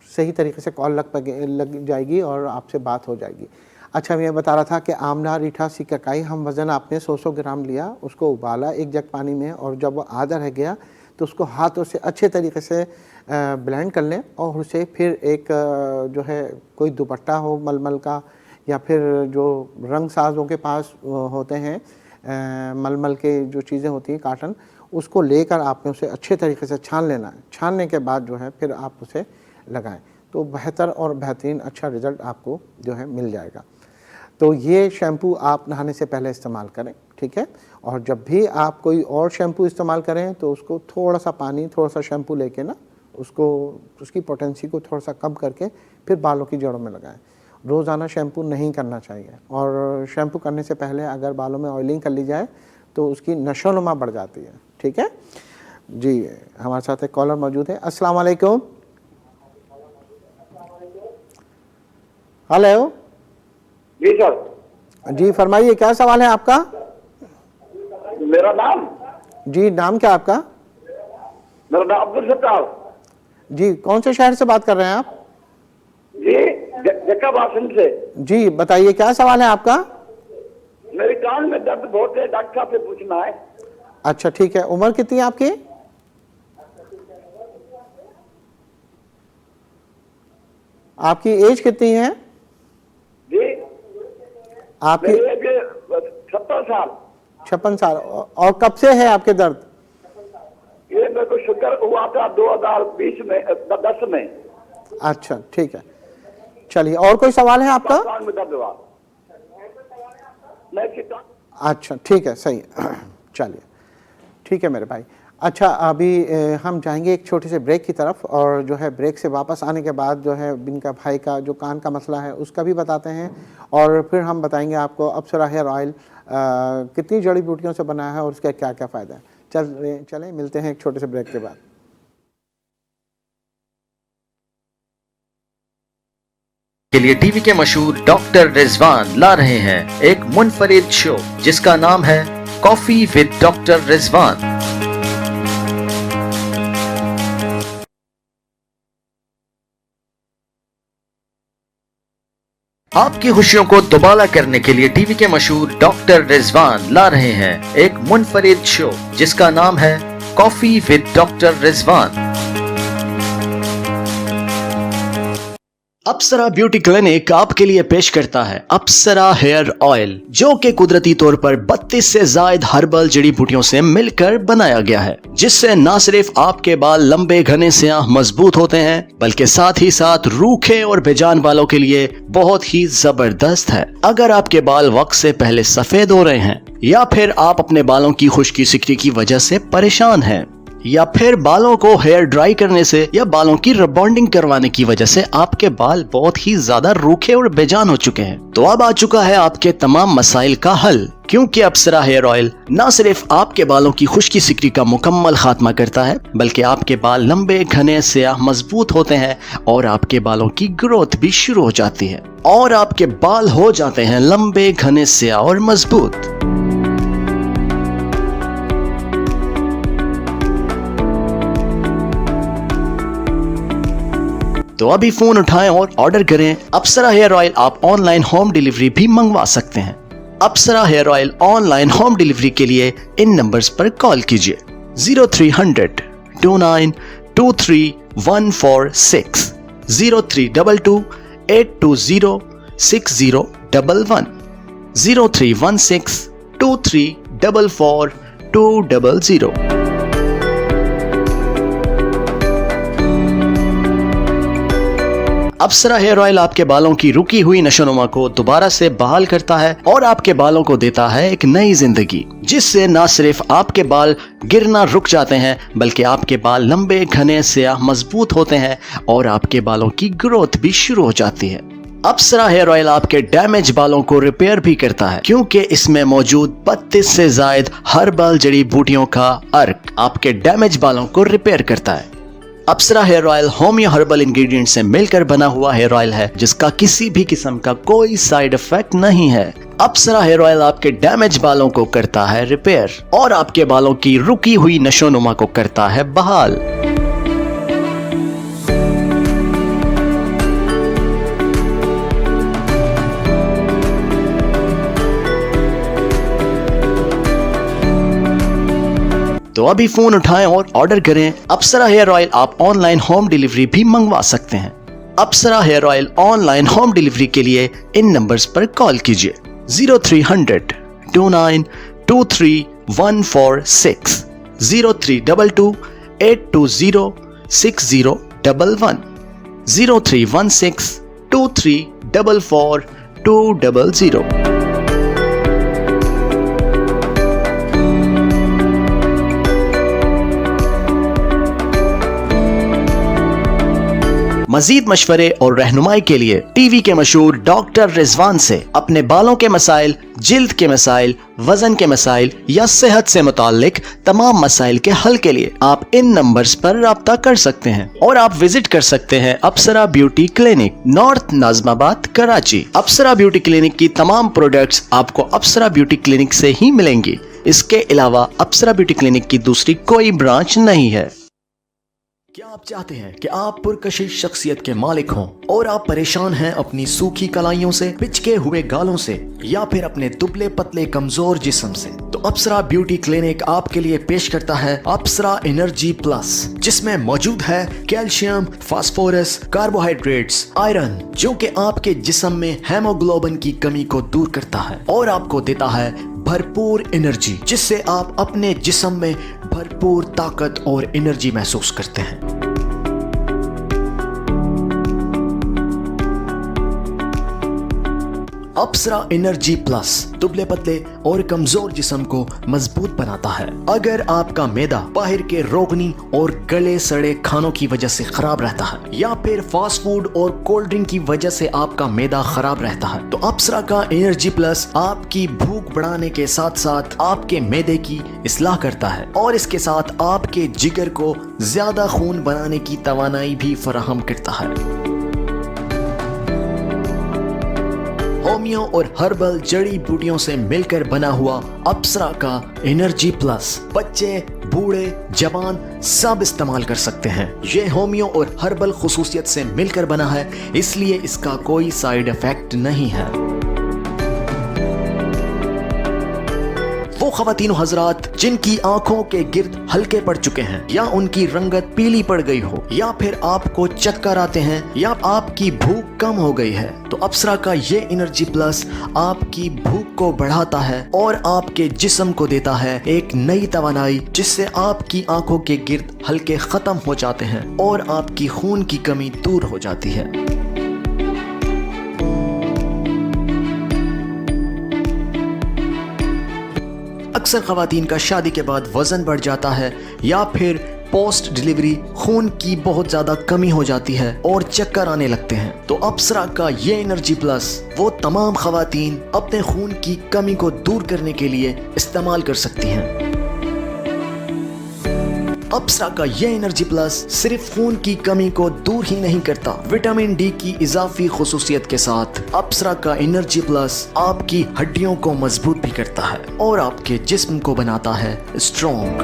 सही तरीके से कॉल लग जाएगी और आपसे बात हो जाएगी। अच्छा मैं बता रहा था कि आंवला, रीठा, सीकाकाई हम वज़न आपने 100 ग्राम लिया, उसको उबाला 1 जग पानी में, और जब वो आधा रह गया तो उसको हाथों से अच्छे तरीके से ब्लेंड कर लें और उसे फिर एक जो है कोई दुपट्टा हो मलमल का, या फिर जो रंग साजों के पास होते हैं मलमल के जो चीज़ें होती हैं काटन, उसको लेकर आपने उसे अच्छे तरीके से छान लेना है। छानने के बाद जो है फिर आप उसे लगाएं तो बेहतर और बेहतरीन अच्छा रिज़ल्ट आपको जो है मिल जाएगा। तो ये शैम्पू आप नहाने से पहले इस्तेमाल करें, ठीक है। और जब भी आप कोई और शैम्पू इस्तेमाल करें तो उसको थोड़ा सा पानी, थोड़ा सा शैम्पू लेके ना उसको उसकी पोटेंसी को थोड़ा सा कम करके फिर बालों की जड़ों में लगाएं। रोज़ाना शैम्पू नहीं करना चाहिए, और शैम्पू करने से पहले अगर बालों में ऑयलिंग कर ली जाए तो उसकी नशोनुमा बढ़ जाती है, ठीक है जी। हमारे साथ एक कॉलर मौजूद है। अस्सलाम वालेकुम। हेलो जी सर। जी फरमाइए, क्या सवाल है आपका? मेरा नाम जी, नाम क्या आपका? मेरा नाम अब्दुल सत्तार। जी, कौन से शहर से बात कर रहे हैं आप? जी जक्काबासन से। जी बताइए, क्या सवाल है आपका? मेरे कान में दर्द बहुत है, डॉक्टर साहब से पूछना है। अच्छा ठीक है, उम्र कितनी है आपकी? आपकी एज कितनी है? जी आपकी मेरी एज 70 साल। 56 साल। और कब से है आपके दर्द? ये मेरे को शुगर हुआ था 2020 में 10 में। अच्छा ठीक है, चलिए और कोई सवाल है आपका? कान में दर्द हुआ। अच्छा ठीक है, सही है। चलिए ठीक है मेरे भाई। अच्छा अभी हम जाएंगे एक छोटे से ब्रेक की तरफ, और जो है ब्रेक से वापस आने के बाद जो है इनका भाई का जो कान का मसला है उसका भी बताते हैं, और फिर हम बताएंगे आपको अप्सरा हेयर ऑयल कितनी जड़ी बूटियों से बना है और उसका क्या क्या फ़ायदा है। चलें मिलते हैं एक छोटे से ब्रेक के बाद। के लिए टीवी के मशहूर डॉक्टर रिजवान ला रहे हैं एक मुनफरिद शो जिसका नाम है कॉफी विद डॉक्टर रिजवान। आपकी खुशियों को दोबारा करने के लिए टीवी के मशहूर डॉक्टर रिजवान ला रहे हैं एक मुनफरिद शो जिसका नाम है coffee with doctor Rizwan. Apsara beauty clinic आपके लिए पेश करता है अप्सरा हेयर ऑयल, जो कि कुदरती तौर पर 32 से ज्यादा हर्बल जड़ी बूटियों से मिलकर बनाया गया है, जिससे न सिर्फ आपके बाल लंबे घने स्याह मजबूत होते हैं बल्कि साथ ही साथ रूखे और बेजान बालों के लिए बहुत ही जबरदस्त है। अगर आपके बाल वक्त से पहले सफेद हो रहे हैं, या फिर आप अपने बालों की खुश्की सिकरी की वजह से परेशान हैं, या फिर बालों को हेयर ड्राई करने से या बालों की रिबॉन्डिंग करवाने की वजह से आपके बाल बहुत ही ज्यादा रूखे और बेजान हो चुके हैं, तो अब आ चुका है आपके तमाम मसाइल का हल। क्योंकि अप्सरा हेयर ऑयल न सिर्फ आपके बालों की खुश्की सिकरी का मुकम्मल खात्मा करता है, बल्कि आपके बाल लंबे घने स्याह मजबूत होते हैं और आपके बालों की ग्रोथ भी शुरू हो जाती है और आपके बाल हो जाते हैं लंबे घने स्याह और मजबूत। तो अभी फोन उठाएं और ऑर्डर करें अप्सरा हेयर ऑयल। आप ऑनलाइन होम डिलीवरी भी मंगवा सकते हैं। Apsara hair oil online home delivery के लिए इन नंबर्स पर कॉल कीजिए 0300 29 23146, 0322 820 6011, 0316 2344 200। अप्सरा हेयर ऑयल आपके बालों की रुकी हुई नशोनुमा को दोबारा से बहाल करता है और आपके बालों को देता है एक नई जिंदगी, जिससे न सिर्फ आपके बाल गिरना रुक जाते हैं बल्कि आपके बाल लंबे घने स्याह मजबूत होते हैं और आपके बालों की ग्रोथ भी शुरू हो जाती है। अप्सरा हेयर ऑयल आपके डैमेज बालों को रिपेयर भी करता है, क्योंकि इसमें मौजूद 32 से ज्यादा हर्बल जड़ी बूटियों का अर्क आपके डैमेज बालों को रिपेयर करता है। Apsara hair oil homeo herbal ingredient से मिलकर बना हुआ हेयर ऑयल है, जिसका किसी भी किस्म का कोई साइड इफेक्ट नहीं है। अप्सरा हेयर ऑयल आपके डैमेज बालों को करता है रिपेयर और आपके बालों की रुकी हुई नशोनुमा को करता है बहाल। तो अभी फोन उठाएं और ऑर्डर करें अप्सरा हेयर ऑयल। आप ऑनलाइन होम डिलीवरी भी मंगवा सकते हैं। Apsara hair oil online home delivery के लिए इन नंबर्स पर कॉल कीजिए 0300 29 23146, 0322 820 6011, 0316 2344 200। मजीद मशवरे और रहनुमाई के लिए टीवी के मशहूर डॉक्टर रिजवान से अपने बालों के मसाइल, जिल्द के मसाइल, वजन के मसाइल या सेहत से मुताल्लिक तमाम मसाइल के हल के लिए आप इन नंबर्स पर राब्ता कर सकते हैं और आप विजिट कर सकते हैं Apsara beauty clinic, north Nazimabad, Karachi. Apsara beauty clinic की तमाम प्रोडक्ट्स आपको अप्सरा ब्यूटी क्लिनिक से ही मिलेंगी। इसके अलावा अप्सरा ब्यूटी क्लिनिक की दूसरी कोई ब्रांच नहीं है। क्या आप चाहते हैं कि आप पुरकशिश शख्सियत के मालिक हों और आप परेशान हैं अपनी सूखी कलाइयों से, पिचके हुए गालों से या फिर अपने दुबले पतले कमजोर जिस्म से? तो अप्सरा ब्यूटी क्लिनिक आपके लिए पेश करता है अप्सरा एनर्जी प्लस, जिसमें मौजूद है कैल्शियम, फास्फोरस, कार्बोहाइड्रेट्स, आयरन, जो कि आपके जिस्म में हेमोग्लोबिन की कमी को दूर करता है और आपको देता है भरपूर एनर्जी, जिससे आप अपने जिस्म में भरपूर ताकत और एनर्जी महसूस करते हैं। अप्सरा एनर्जी प्लस दुबले पतले और कमजोर जिस्म को मजबूत बनाता है। अगर आपका मैदा बाहर के रोगनी और गले सड़े खानों की वजह से खराब रहता है या फिर फास्ट फूड और कोल्ड ड्रिंक की वजह से आपका मैदा खराब रहता है, तो अप्सरा का एनर्जी प्लस आपकी भूख बढ़ाने के साथ साथ आपके मैदे की इस्लाह करता है और इसके साथ आपके जिगर को ज्यादा खून बनाने की तवानाई भी फराहम करता है। होमियो और हर्बल जड़ी बूटियों से मिलकर बना हुआ अप्सरा का एनर्जी प्लस बच्चे, बूढ़े, जवान सब इस्तेमाल कर सकते हैं। ये होमियो और हर्बल खुसूसियत से मिलकर बना है, इसलिए इसका कोई साइड इफेक्ट नहीं है। वो ख़वातीन हजरात जिनकी आंखों के गिर्द हल्के पड़ चुके हैं, या उनकी रंगत पीली पड़ गई हो, या फिर आपको चक्कर आते हैं, या आपकी भूख कम हो गई है, तो अप्सरा का ये एनर्जी प्लस आपकी भूख को बढ़ाता है और आपके जिस्म को देता है एक नई तवानाई, जिससे आपकी आंखों के गिर्द हल्के खत्म हो जाते हैं और आपकी खून की कमी दूर हो जाती है। अक्सर ख़वातीन का शादी के बाद वज़न बढ़ जाता है, या फिर पोस्ट डिलीवरी खून की बहुत ज़्यादा कमी हो जाती है और चक्कर आने लगते हैं, तो अप्सरा का ये एनर्जी प्लस वो तमाम ख़वातीन अपने खून की कमी को दूर करने के लिए इस्तेमाल कर सकती हैं। अप्सरा का ये एनर्जी प्लस सिर्फ खून की कमी को दूर ही नहीं करता, विटामिन डी की इजाफी खुसूसियत के साथ अप्सरा का एनर्जी प्लस आपकी हड्डियों को मजबूत भी करता है और आपके जिस्म को बनाता है स्ट्रॉन्ग।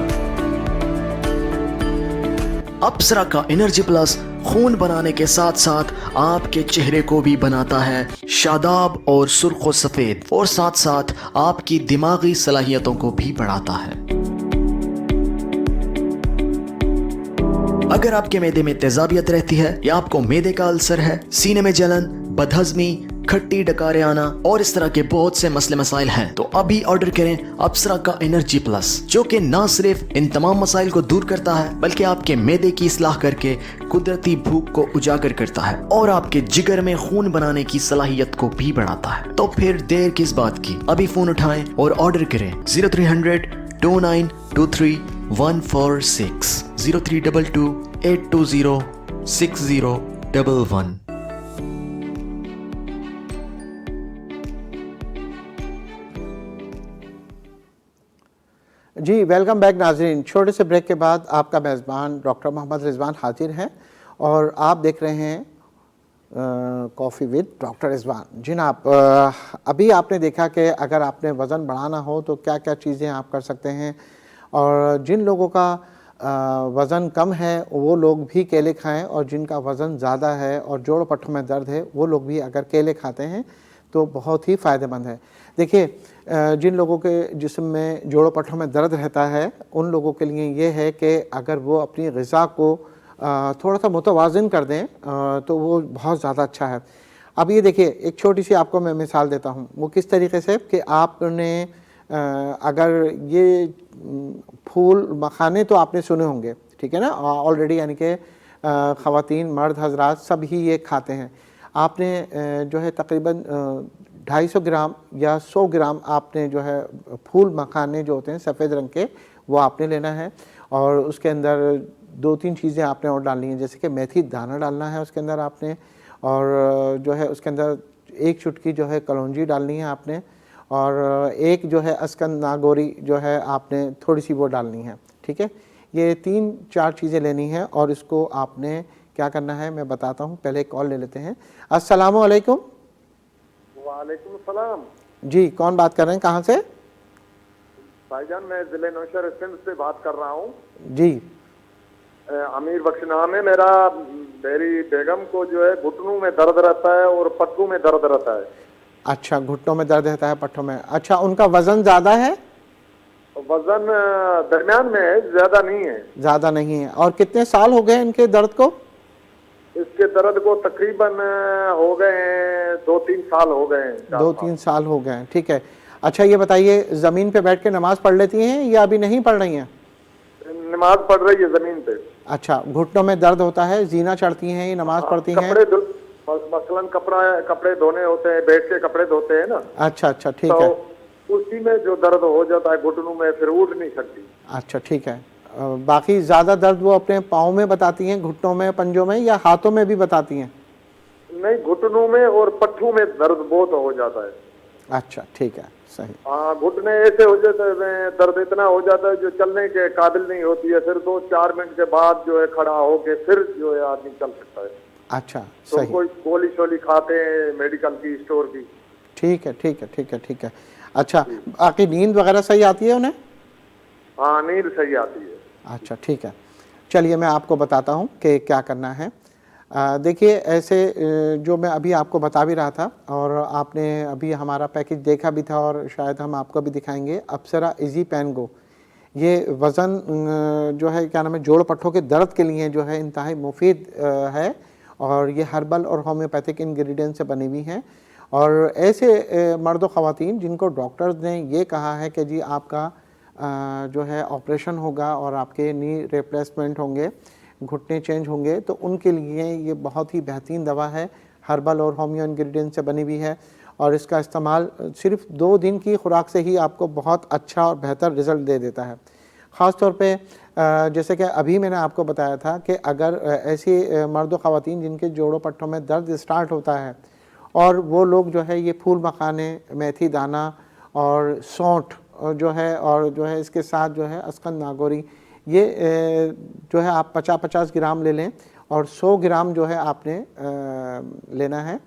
अप्सरा का एनर्जी प्लस खून बनाने के साथ साथ आपके चेहरे को भी बनाता है शादाब और सुर्ख सफेद, और साथ साथ आपकी दिमागी सलाहियतों को भी बढ़ाता है। अगर आपके मैदे में तेजाबियत रहती है, या आपको मैदे का अल्सर है, सीने में जलन, बदहजमी, खट्टी डकारे आना और इस तरह के बहुत से मसले मसाइल हैं, तो अभी ऑर्डर करें अप्सरा का एनर्जी प्लस, जो कि ना सिर्फ इन तमाम मसाइल को दूर करता है, बल्कि आपके मैदे की इस्लाह करके कुदरती भूख को उजागर करता है और आपके जिगर में खून बनाने की सलाहियत को भी बढ़ाता है। तो फिर देर किस बात की, अभी फोन उठाएं और ऑर्डर करें 0300 2923 146 0322 820 6011। जी वेलकम बैक नाजरीन। छोटे से ब्रेक के बाद आपका मेज़बान डॉक्टर मोहम्मद रिजवान हाजिर हैं और आप देख रहे हैं कॉफ़ी विद डॉक्टर रिजवान। जनाब, अभी आपने देखा कि अगर आपने वज़न बढ़ाना हो तो क्या क्या चीज़ें आप कर सकते हैं, और जिन लोगों का वज़न कम है वो लोग भी केले खाएं, और जिनका वज़न ज़्यादा है और जोड़ पट्टों में दर्द है वो लोग भी अगर केले खाते हैं तो बहुत ही फ़ायदेमंद है। देखिए, जिन लोगों के जिस्म में जोड़ों पट्टों में दर्द रहता है उन लोगों के लिए ये है कि अगर वो अपनी ग़िज़ा को थोड़ा सा मुतवाज़िन कर दें तो वो बहुत ज़्यादा अच्छा है। अब ये देखिए, एक छोटी सी आपको मैं मिसाल देता हूँ, वो किस तरीके से कि आपने अगर ये फूल मखाने तो आपने सुने होंगे, ठीक है ना, ऑलरेडी, यानी कि ख़वातीन मर्द हजरात सब ही ये खाते हैं। आपने जो है तकरीबन 250 ग्राम या 100 ग्राम आपने जो है फूल मखाने जो होते हैं सफ़ेद रंग के वो आपने लेना है, और उसके अंदर 2-3 चीज़ें आपने और डालनी है, जैसे कि मेथी दाना डालना है उसके अंदर आपने, और जो है उसके अंदर 1 चुटकी जो है कलौंजी डालनी है आपने, और एक जो है अस्कंद नागोरी जो है आपने थोड़ी सी वो डालनी है, ठीक है। ये 3-4 चीज़ें लेनी है और इसको आपने क्या करना है मैं बताता हूँ। पहले एक कॉल ले लेते हैं। अस्सलामु अलैकुम। वालेकुम सलाम जी, कौन बात कर रहे हैं, कहाँ से? भाईजान, मैं जिले नौशहर सिंध से बात कर रहा हूँ। जी, अमीर बख्श नाम है मेरा। मेरी बेगम को जो है घुटनों में दर्द रहता है और पट्टों में दर्द रहता है। अच्छा, घुटनों में दर्द रहता है, पट्टों में। अच्छा, उनका वज़न ज़्यादा है? वजन दरमियान में है, ज्यादा नहीं है। ज़्यादा नहीं है। और कितने साल हो गए इनके दर्द को? इसके दर्द को तकरीबन हो गए हैं 2-3 साल हो गए हैं। 2-3 साल हो गए हैं, ठीक है। अच्छा, ये बताइए, ज़मीन पे बैठ के नमाज पढ़ लेती हैं या अभी नहीं पढ़ रही हैं? नमाज पढ़ रही है जमीन पे। अच्छा, घुटनों में दर्द होता है, जीना चढ़ती हैं, ये नमाज पढ़ती हैं? मसलन कपड़े धोने होते हैं, बैठ के कपड़े धोते हैं ना। अच्छा अच्छा, ठीक है। उसी में जो दर्द हो जाता है घुटनों में, फिर उठ नहीं सकती। अच्छा, ठीक है। बाकी ज़्यादा दर्द वो अपने पाँव में बताती हैं, घुटनों में, पंजों में, या हाथों में भी बताती हैं? नहीं, घुटनों में और पट्टों में दर्द बहुत हो जाता है। अच्छा, ठीक है, सही। हाँ, घुटने ऐसे हो जाते हैं, दर्द इतना हो जाता है जो चलने के काबिल नहीं होती है। फिर 2-4 मिनट के बाद जो है खड़ा होके फिर जो है आदमी चल सकता है। अच्छा, तो सही। कोई गोली शोली खाते हैं मेडिकल की, स्टोर की? ठीक है, ठीक है, ठीक है, ठीक है। अच्छा, बाकी नींद वगैरह सही आती है उन्हें? हाँ, नींद सही आती है। अच्छा, ठीक है। चलिए मैं आपको बताता हूँ कि क्या करना है। देखिए ऐसे जो मैं अभी आपको बता भी रहा था और आपने अभी हमारा पैकेज देखा भी था और शायद हम आपको भी दिखाएंगे, अप्सरा इजी पेन गो। ये वज़न जो है क्या नाम है, जोड़ पट्टों के दर्द के लिए जो है इंतहाई मुफीद है और ये हर्बल और होम्योपैथिक इंग्रेडिएंट से बनी हुई हैं। और ऐसे मर्द व ख़वातीन जिनको डॉक्टर्स ने ये कहा है कि जी आपका जो है ऑपरेशन होगा और आपके नी रिप्लेसमेंट होंगे, घुटने चेंज होंगे, तो उनके लिए ये बहुत ही बेहतरीन दवा है, हर्बल और होम्यो इंग्रेडिएंट से बनी हुई है और इसका इस्तेमाल सिर्फ 2 दिन की खुराक से ही आपको बहुत अच्छा और बेहतर रिज़ल्ट दे देता है। ख़ास तौर पे जैसे कि अभी मैंने आपको बताया था कि अगर ऐसी मर्द व ख़वातीन जिनके जोड़ों पट्टों में दर्द स्टार्ट होता है और वो लोग जो है ये फूल मखाने, मेथी दाना और सौंठ जो है और जो है इसके साथ जो है अस्कंद नागौरी, ये जो है आप 50-50 ग्राम ले लें और 100 ग्राम जो है आपने लेना है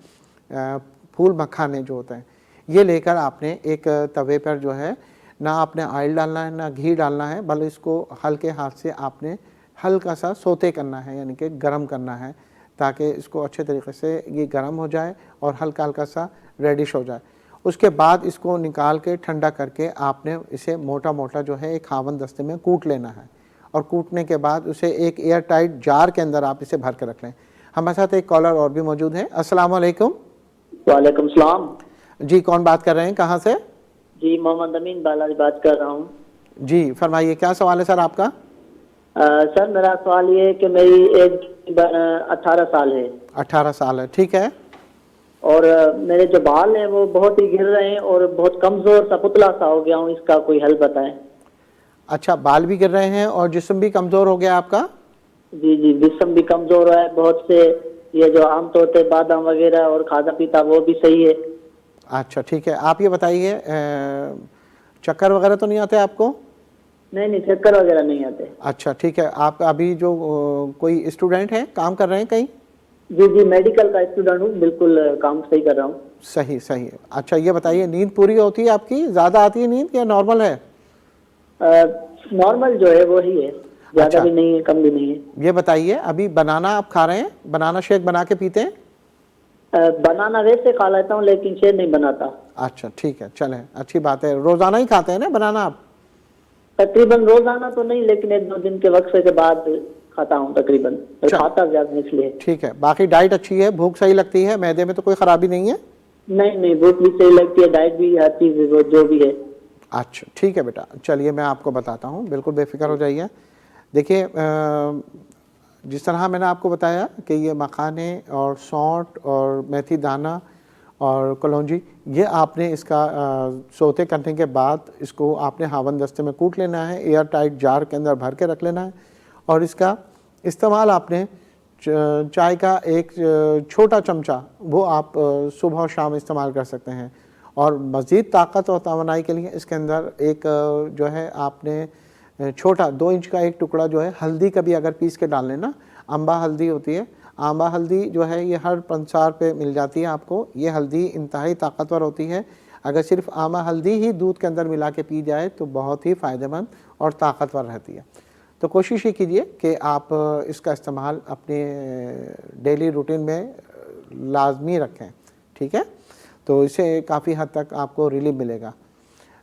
फूल मखाने जो होते हैं, ये लेकर आपने एक तवे पर जो है ना आपने ऑयल डालना है ना घी डालना है, बल्कि इसको हल्के हाथ से आपने हल्का सा सोते करना है, यानी कि गरम करना है ताकि इसको अच्छे तरीके से ये गरम हो जाए और हल्का हल्का सा रेडिश हो जाए। उसके बाद इसको निकाल के ठंडा करके आपने इसे मोटा मोटा जो है एक खावन दस्ते में कूट लेना है और कूटने के बाद उसे एक एयर टाइट जार के अंदर आप इसे भर के रख लें। हमारे साथ एक कॉलर और भी मौजूद है। अस्सलाम वालेकुम। वालेकुम सलाम। जी, कौन बात कर रहे हैं, कहाँ से? जी, मोहम्मद अमीन बालाजी बात कर रहा हूँ। जी फरमाइए, क्या सवाल है सर आपका? सर मेरा सवाल ये है कि मेरी एज 18 साल है। 18 साल है, ठीक है। और मेरे जो बाल हैं वो बहुत ही गिर रहे हैं और बहुत कमजोर सा पुतला सा हो गया हूँ, इसका कोई हल बताएं। अच्छा, बाल भी गिर रहे हैं और जिस्म भी कमजोर हो गया आपका? जी जी, जिस्म भी कमजोर है बहुत से, ये जो आमतौर पे बादाम वगैरह और खाजा पीता वो भी सही है। अच्छा ठीक है, आप ये बताइए चक्कर वगैरह तो नहीं आते आपको? नहीं नहीं, चक्कर वगैरह नहीं आते। अच्छा ठीक है, आप अभी जो कोई स्टूडेंट हैं, काम कर रहे हैं कहीं? जी जी, मेडिकल का स्टूडेंट हूँ, बिल्कुल काम सही कर रहा हूँ। सही सही है। अच्छा ये बताइए, नींद पूरी होती है आपकी, ज़्यादा आती है नींद या नॉर्मल है? नॉर्मल जो है वो ही है, ज़्यादा अच्छा। भी नहीं है कम भी नहीं है। ये बताइए, अभी बनाना आप खा रहे हैं, बनाना शेक बना के पीते हैं? बनाना वैसे खा लेता हूँ लेकिन शेक नहीं बनाता। अच्छा ठीक है, चलें, अच्छी बात है। रोज़ाना ही खाते हैं ना बनाना आप? तकरीबन रोजाना तो नहीं, लेकिन 1-2 दिन के वक्फे के बाद खाता हूँ तकरीबन, खाता ज्यादा इसलिए। ठीक है, बाकी डाइट अच्छी है, भूख सही लगती है, मैदे में तो कोई खराबी नहीं है? नहीं नहीं, भूख भी सही लगती है, डाइट भी, हर चीज जो भी है। अच्छा ठीक है बेटा, चलिए मैं आपको बताता हूँ, बिल्कुल बेफिक्र हो जाइए। देखिए जिस तरह मैंने आपको बताया कि ये मखाने और सौंठ और मेथी दाना और कलौंजी, ये आपने इसका सोते करने के बाद इसको आपने हावन दस्ते में कूट लेना है, एयर टाइट जार के अंदर भर के रख लेना है और इसका इस्तेमाल आपने चाय का एक छोटा चमचा वो आप सुबह और शाम इस्तेमाल कर सकते हैं। और मज़ीद ताकत और तवानाई के लिए इसके अंदर एक जो है आपने छोटा 2 इंच का एक टुकड़ा जो है हल्दी का भी अगर पीस के डाल लेना, अम्बा हल्दी होती है, आंबा हल्दी जो है ये हर पंसार पे मिल जाती है आपको। ये हल्दी इंतहाई ताकतवर होती है, अगर सिर्फ आंबा हल्दी ही दूध के अंदर मिला के पी जाए तो बहुत ही फ़ायदेमंद और ताकतवर रहती है। तो कोशिश ये कीजिए कि आप इसका इस्तेमाल अपने डेली रूटीन में लाजमी रखें, ठीक है? तो इससे काफ़ी हद तक आपको रिलीफ मिलेगा।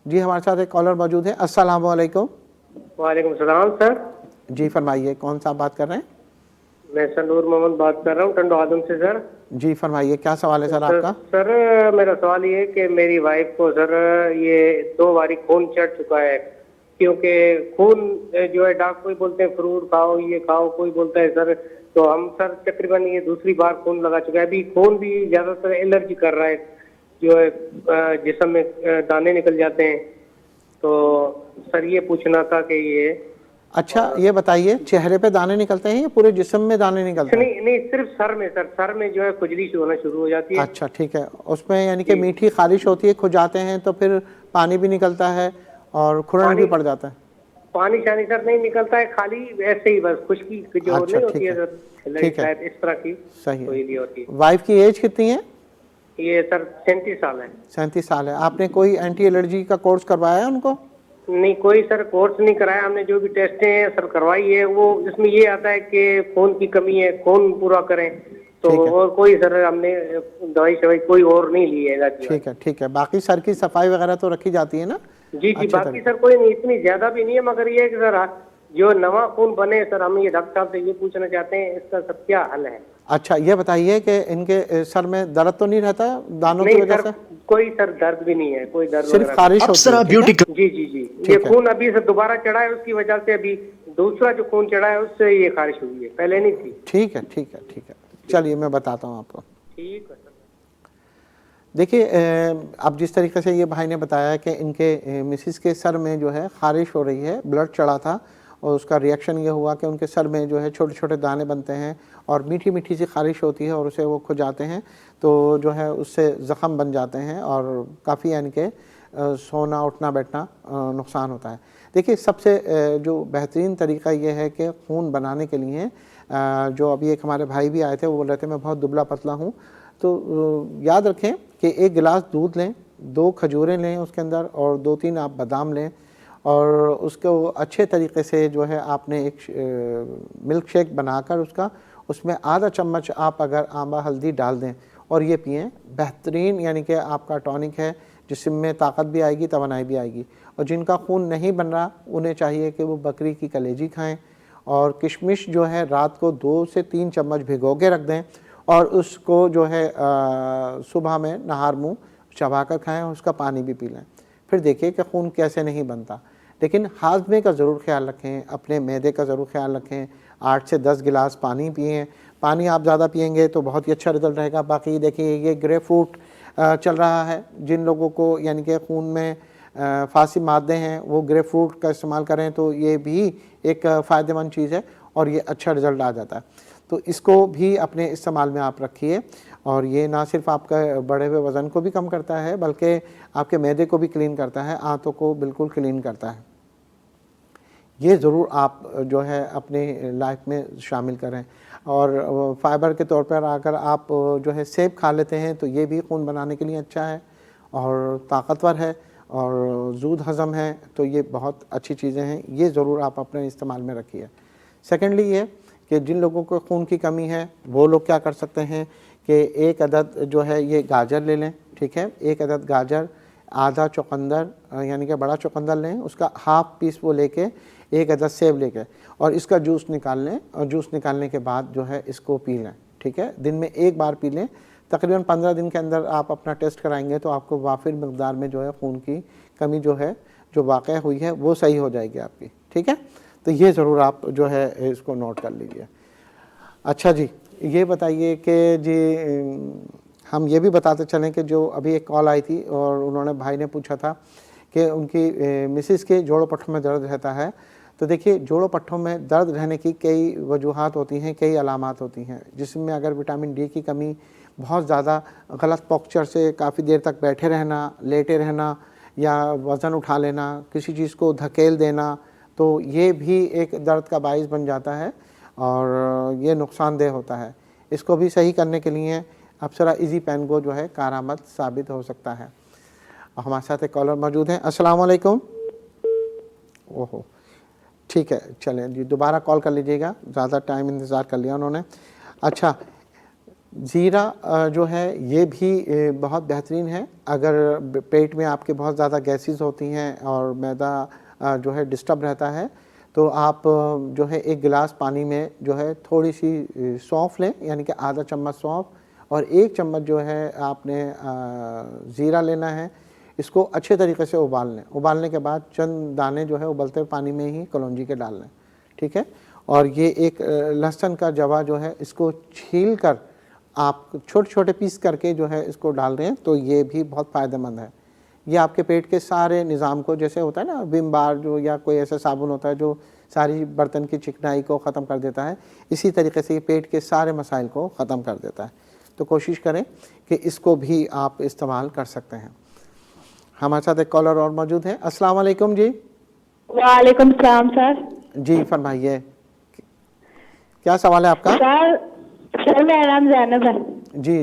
जी हमारे साथ एक कॉलर मौजूद है। अस्सलाम वालेकुम। वालेकुम सलाम सर। जी फरमाइए, कौन सा बात कर रहे हैं? मैं सर नूर मोहम्मद बात कर रहा हूँ टंडो आदम से सर। जी फरमाइए, क्या सवाल है सर आपका? सर मेरा सवाल ये है कि मेरी वाइफ को सर ये 2 बारी खून चढ़ चुका है, क्योंकि खून जो है डॉक्टर कोई बोलते हैं फ्रूट खाओ, ये खाओ, कोई बोलता है सर, तो हम सर तकरीबन ये दूसरी बार खून लगा चुका है। अभी खून भी ज्यादातर एलर्जी कर रहा है, जो है जिस्म में दाने निकल जाते हैं। तो सर ये पूछना था कि ये। अच्छा ये बताइए, चेहरे पे दाने निकलते हैं या पूरे जिस्म में दाने निकलते हैं? नहीं नहीं, सिर्फ सर में सर, सर में जो है खुजली होना शुरू हो जाती है। अच्छा ठीक है, उसमें यानी कि मीठी खारिश होती है, खुजाते हैं तो फिर पानी भी निकलता है और खुरन भी पड़ जाता है? पानी शानी सर नहीं निकलता है, खाली ऐसे ही बस खुश्की जो अच्छा, नहीं होती ठीक है है, सर, ठीक है, इस तरह की सही होती है। वाइफ की एज कितनी है? ये सर 37 साल है। 37 साल है। आपने कोई एंटी एलर्जी का कोर्स करवाया है उनको? नहीं, कोई सर कोर्स नहीं कराया हमने। जो भी टेस्टें हैं सर करवाई है, वो इसमें ये आता है कि खून की कमी है, खून पूरा करें, तो ठीक है। और कोई सर हमने दवाई शवाई कोई और नहीं ली है। ठीक है, ठीक है। बाकी सर की सफाई वगैरह तो रखी जाती है ना? जी अच्छे बाकी सर कोई नहीं, इतनी ज्यादा भी नहीं है, मगर ये है कि सर जो नवा खून बने सर, हम ये डॉक्टर साहब से ये पूछना चाहते हैं इसका सर क्या हल है? अच्छा, ये बताइए कि इनके सर में दर्द तो नहीं रहता दानों की नहीं वजह सर, से? कोई सर दर्द भी नहीं है, कोई दर्द सिर्फ वगैरह खारिश होती अप्सरा है? ठीक ब्यूटी है? जी ये ठीक है। खून अभी से दोबारा चढ़ा है, उसकी वजह से अभी दूसरा जो खून चढ़ा है उससे ये खारिश हुई है, पहले नहीं थी। ठीक है, ठीक है, ठीक है। चलिए मैं बताता हूँ आपको। ठीक है सर। देखिए, अब जिस तरीके से ये भाई ने बताया कि इनके मिसिस के सर में जो है खारिश हो रही है, ब्लड चढ़ा था और उसका रिएक्शन ये हुआ कि उनके सर में जो है छोटे छोटे दाने बनते हैं और मीठी मीठी सी खारिश होती है और उसे वो खुजाते हैं, तो जो है उससे ज़ख़म बन जाते हैं और काफ़ी यानी कि सोना उठना बैठना नुकसान होता है। देखिए, सबसे जो बेहतरीन तरीका ये है कि खून बनाने के लिए जो अभी एक हमारे भाई भी आए थे, वो बोल रहे थे मैं बहुत दुबला पतला हूँ, तो याद रखें कि 1 गिलास दूध लें, 2 खजूरें लें उसके अंदर और 2-3 आप बादाम लें और उसको अच्छे तरीके से जो है आपने एक मिल्क शेक बनाकर उसमें आधा चम्मच आप अगर आंबा हल्दी डाल दें और ये पिएं, बेहतरीन यानी कि आपका टॉनिक है, जिसमें ताकत भी आएगी, तवानाई भी आएगी। और जिनका खून नहीं बन रहा उन्हें चाहिए कि वो बकरी की कलेजी खाएं और किशमिश जो है रात को 2 से 3 चम्मच भिगो के रख दें और उसको जो है सुबह में नहार मुँह चबा कर खाएँ और उसका पानी भी पी लें। फिर देखिए कि खून कैसे नहीं बनता। लेकिन हाजमे का ज़रूर ख्याल रखें, अपने मैदे का ज़रूर ख्याल रखें। 8 से 10 गिलास पानी पिएँ। पानी आप ज़्यादा पिएंगे तो बहुत ही अच्छा रिज़ल्ट रहेगा। बाकी देखिए, ये ग्रेप फ्रूट चल रहा है, जिन लोगों को यानी कि खून में फासी मादे हैं वो ग्रेप फ्रूट का इस्तेमाल करें तो ये भी एक फ़ायदेमंद चीज़ है और ये अच्छा रिज़ल्ट आ जाता है। तो इसको भी अपने इस्तेमाल में आप रखिए और ये ना सिर्फ आपका बढ़े हुए वज़न को भी कम करता है बल्कि आपके मैदे को भी क्लीन करता है, आंतों को बिल्कुल क्लीन करता है। ये ज़रूर आप जो है अपनी लाइफ में शामिल करें। और फाइबर के तौर पर अगर आप जो है सेब खा लेते हैं तो ये भी खून बनाने के लिए अच्छा है और ताकतवर है और जूद हज़म है, तो ये बहुत अच्छी चीज़ें हैं, ये ज़रूर आप अपने इस्तेमाल में रखिए। सेकेंडली ये कि जिन लोगों को खून की कमी है वो लोग क्या कर सकते हैं कि 1 अदद जो है ये गाजर ले लें, ठीक है, 1 अदद गाजर, आधा चुकंदर यानी कि बड़ा चुकंदर लें, उसका हाफ पीस वो लेके 1 अदद सेब लेके और इसका जूस निकाल लें और जूस निकालने के बाद जो है इसको पी लें, ठीक है। दिन में 1 बार पी लें। तकरीबन 15 दिन के अंदर आप अपना टेस्ट कराएंगे तो आपको वाफिर मकदार में जो है खून की कमी जो है जो वाक़ हुई है वो सही हो जाएगी आपकी, ठीक है। तो ये ज़रूर आप जो है इसको नोट कर लीजिए। अच्छा जी, ये बताइए कि जी हम ये भी बताते चलें कि जो अभी एक कॉल आई थी और उन्होंने भाई ने पूछा था कि उनकी मिसिस के जोड़ों पट्टों में दर्द रहता है। तो देखिए, जोड़ों पट्टों में दर्द रहने की कई वजूहात होती हैं, कई अलामात होती हैं, जिसमें अगर विटामिन डी की कमी, बहुत ज़्यादा गलत पोस्चर से काफ़ी देर तक बैठे रहना, लेटे रहना या वज़न उठा लेना, किसी चीज़ को धकेल देना, तो ये भी एक दर्द का बाइस बन जाता है और ये नुकसानदेह होता है। इसको भी सही करने के लिए अप्सरा इजी पेन गो जो है कारामद साबित हो सकता है। हमारे साथ एक कॉलर मौजूद हैं। अस्सलाम वालेकुम। ओहो, ठीक है, चलें जी, दोबारा कॉल कर लीजिएगा, ज़्यादा टाइम इंतज़ार कर लिया उन्होंने। अच्छा, ज़ीरा जो है ये भी बहुत बेहतरीन है। अगर पेट में आपके बहुत ज़्यादा गैसेस होती हैं और मैदा जो है डिस्टर्ब रहता है तो आप जो है 1 गिलास पानी में जो है थोड़ी सी सौंफ लें, यानी कि आधा चम्मच सौंफ और 1 चम्मच जो है आपने ज़ीरा लेना है। इसको अच्छे तरीके से उबाल लें। उबालने के बाद चंद दाने जो है उबलते पानी में ही कलौंजी के डाल लें, ठीक है। और ये एक लहसुन का जवा जो है इसको छील कर आप छोटे छोटे पीस करके जो है इसको डाल रहे हैं तो ये भी बहुत फ़ायदेमंद है। ये आपके पेट के सारे निज़ाम को, जैसे होता है ना विम बार जो या कोई ऐसा साबुन होता है जो सारी बर्तन की चिकनाई को ख़त्म कर देता है, इसी तरीके से ये पेट के सारे मसाइल को ख़त्म कर देता है। तो कोशिश करें कि इसको भी आप इस्तेमाल कर सकते हैं। हमारे साथ एक कॉलर और मौजूद है। अस्सलाम वालेकुम जी। वालेकुम सलाम सर। जी फरमाइए, क्या सवाल है आपका? सर मेरा नाम जैनब है। जी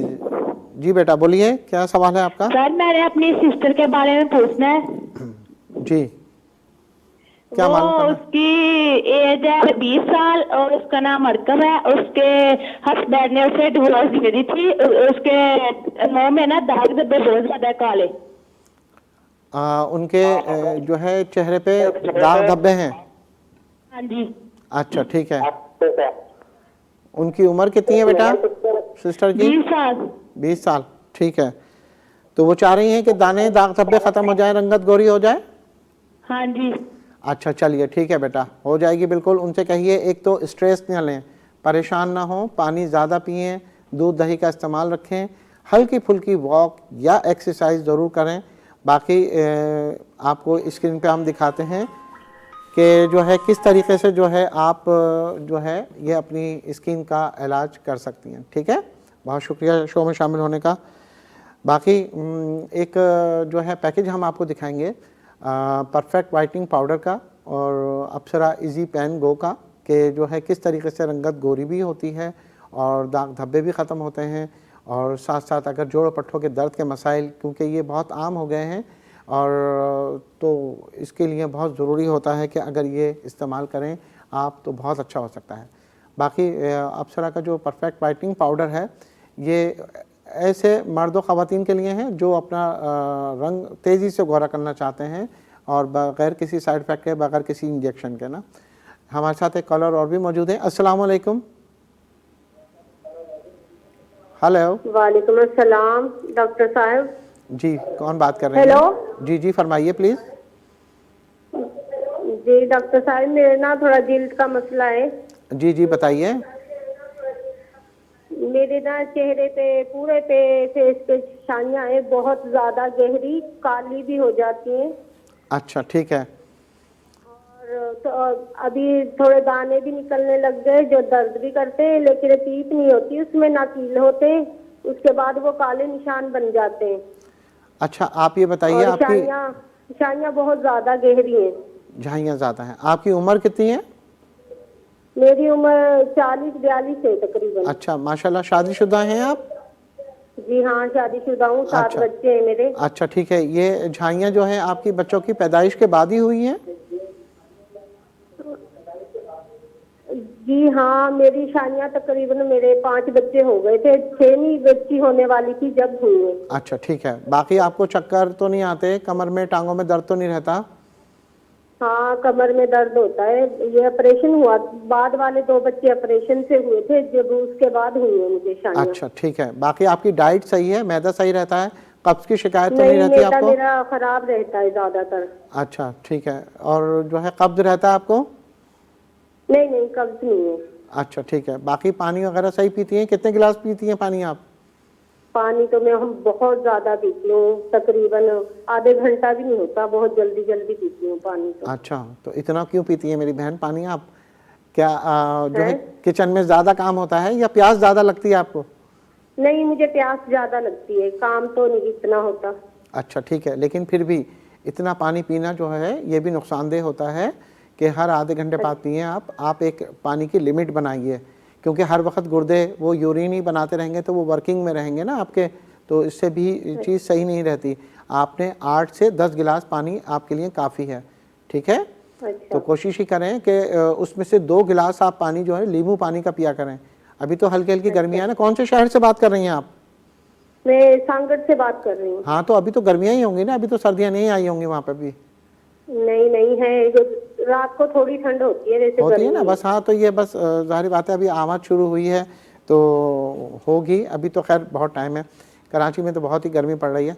जी बेटा बोलिए, क्या सवाल है आपका? सर मैंने अपनी सिस्टर के बारे में पूछना है। जी, क्या वो मालूम करना है? उसकी एज है 20 साल और उसका नाम मरकम है। उसके हस्बैंड ने उसे डिवोर्स दे दी थी। उसके मुंह में ना दाग धब्बे बहुत ज्यादा है, काले। उनके जो है चेहरे पे दाग धब्बे हैं। हाँ जी। अच्छा ठीक है। उनकी उम्र कितनी है बेटा सिस्टर की? 20 साल। 20 साल, ठीक है। तो वो चाह रही हैं कि दाने दाग धब्बे खत्म हो जाए, रंगत गोरी हो जाए। हाँ जी। अच्छा चलिए ठीक है बेटा, हो जाएगी बिल्कुल। उनसे कहिए एक तो स्ट्रेस न लें, परेशान ना हो, पानी ज़्यादा पिएं, दूध दही का इस्तेमाल रखें, हल्की फुल्की वॉक या एक्सरसाइज ज़रूर करें। बाकी आपको स्क्रीन पे हम दिखाते हैं कि जो है किस तरीके से जो है आप जो है ये अपनी स्किन का इलाज कर सकती हैं। ठीक है, बहुत शुक्रिया शो में शामिल होने का। बाकी एक जो है पैकेज हम आपको दिखाएंगे परफेक्ट वाइटनिंग पाउडर का और अप्सरा इजी पेन गो का, कि जो है किस तरीके से रंगत गोरी भी होती है और दाग धब्बे भी ख़त्म होते हैं। और साथ साथ अगर जोड़ों पट्टों के दर्द के मसाइल, क्योंकि ये बहुत आम हो गए हैं और तो इसके लिए बहुत ज़रूरी होता है कि अगर ये इस्तेमाल करें आप तो बहुत अच्छा हो सकता है। बाकी अप्सरा का जो परफेक्ट वाइटनिंग पाउडर है ये ऐसे मर्द व ख़वातीन के लिए हैं जो अपना रंग तेज़ी से गोरा करना चाहते हैं और बग़ैर किसी साइड इफ़ेक्ट के, बग़ैर किसी इंजेक्शन के ना। हमारे साथ एक कॉलर और भी मौजूद है। अस्सलाम वालेकुम। हेलो। वालेकुम अस्सलाम डॉक्टर साहब। जी कौन बात कर रहे हैं? हेलो। जी जी फरमाइए प्लीज़। जी डॉक्टर साहब, मेरे ना थोड़ा जिल्द का मसला है। जी जी बताइए। मेरे ना चेहरे पे, पूरे पे, फेस पे छाइयाँ हैं, बहुत ज्यादा गहरी, काली भी हो जाती हैं। अच्छा ठीक है। और तो अभी थोड़े दाने भी निकलने लग गए जो दर्द भी करते हैं, लेकिन पीप नहीं होती उसमें, ना कील होते हैं। उसके बाद वो काले निशान बन जाते हैं। अच्छा आप ये बताइए, आपकी छाइयाँ बहुत ज्यादा गहरी हैं। झाइयाँ ज़्यादा हैं। आपकी उम्र कितनी है? मेरी उम्र 40-42 है तकरीबन। अच्छा माशाल्लाह, शादीशुदा हैं आप? जी हाँ, शादीशुदा हूँ, 7 बच्चे हैं मेरे। अच्छा ठीक है। ये झाइयाँ जो हैं आपकी बच्चों की पैदाइश के बाद ही हुई हैं? जी हाँ, मेरी शादियाँ तकरीबन, मेरे 5 बच्चे हो गए थे, 6वीं बच्ची होने वाली थी जब हुई है। अच्छा ठीक है। बाकी आपको चक्कर तो नहीं आते, कमर में टांगों में दर्द तो नहीं रहता? हाँ, कमर में दर्द होता है। ये ऑपरेशन हुआ, बाद वाले 2 बच्चे ऑपरेशन से हुए थे, जब उसके बाद हुई है मुझे शादियाँ। अच्छा ठीक है। बाकी आपकी डाइट सही है, मैदा सही रहता है, कब्ज की शिकायत तो नहीं रहती आपको? मेरा खराब रहता है ज्यादातर। अच्छा ठीक है। और जो है कब्ज रहता है आपको? नहीं, कब्ज नहीं है। अच्छा ठीक है। बाकी पानी वगैरह सही पीती हैं? कितने गिलास पीती हैं पानी आप? पानी तो हम बहुत ज्यादा पीती हूँ, तकरीबन आधे घंटा भी नहीं होता, बहुत जल्दी पीती हूँ पानी तो। अच्छा, तो इतना क्यों पीती है मेरी बहन पानी आप? क्या जो है किचन में ज्यादा काम होता है या प्यास ज्यादा लगती है आपको? नहीं, मुझे प्यास ज्यादा लगती है, काम तो नहीं इतना होता। अच्छा ठीक है, लेकिन फिर भी इतना पानी पीना जो है ये भी नुकसानदेह होता है कि हर आधे घंटे बाद पिए आप एक पानी की लिमिट बनाइए, क्योंकि हर वक्त गुर्दे वो यूरिन ही बनाते रहेंगे तो वो वर्किंग में रहेंगे ना आपके, तो इससे भी चीज़ सही नहीं रहती। आपने 8 से 10 गिलास पानी आपके लिए काफ़ी है। ठीक है। अच्छा। तो कोशिश ही करें कि उसमें से 2 गिलास आप पानी जो है नींबू पानी का पिया करें। अभी तो हल्की हल्की गर्मियाँ है ना। कौन से शहर से बात कर रही हैं आप? मैं सांगट से बात कर रही हूँ। हाँ, तो अभी तो गर्मियाँ ही होंगी ना, अभी तो सर्दियाँ नहीं आई होंगी वहाँ पे भी। नहीं है, रात को थोड़ी ठंड होती है, वैसे होती है ना बस। हाँ, तो ये बस जाहिर बात है, अभी आमद शुरू हुई है तो होगी, अभी तो खैर बहुत टाइम है। कराची में तो बहुत ही गर्मी पड़ रही है।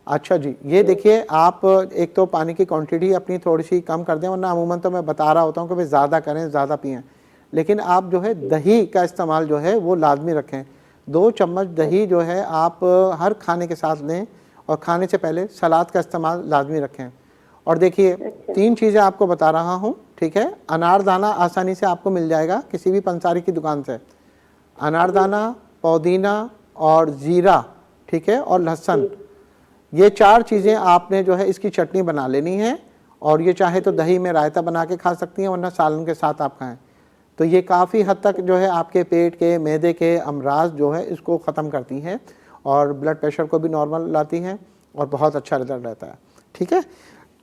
अच्छा जी, ये देखिए आप एक तो पानी की क्वांटिटी अपनी थोड़ी सी कम कर दें, वरना अमूमन तो मैं बता रहा होता हूँ कि भाई ज़्यादा करें, ज़्यादा पिएँ, लेकिन आप जो है दही का इस्तेमाल जो है वो लाजमी रखें। 2 चम्मच दही जो है आप हर खाने के साथ लें और खाने से पहले सलाद का इस्तेमाल लाजमी रखें। और देखिए 3 चीज़ें आपको बता रहा हूँ, ठीक है। अनारदाना आसानी से आपको मिल जाएगा किसी भी पंसारी की दुकान से। अनारदाना, पुदीना और ज़ीरा, ठीक है, और लहसुन, ये 4 चीज़ें आपने जो है इसकी चटनी बना लेनी है। और ये चाहे तो दही में रायता बना के खा सकती हैं, वरना सालन के साथ आप खाएँ। तो ये काफ़ी हद तक जो है आपके पेट के, मैदे के अमराज जो है इसको ख़त्म करती हैं और ब्लड प्रेशर को भी नॉर्मल लाती हैं और बहुत अच्छा रिजल्ट रहता है। ठीक है,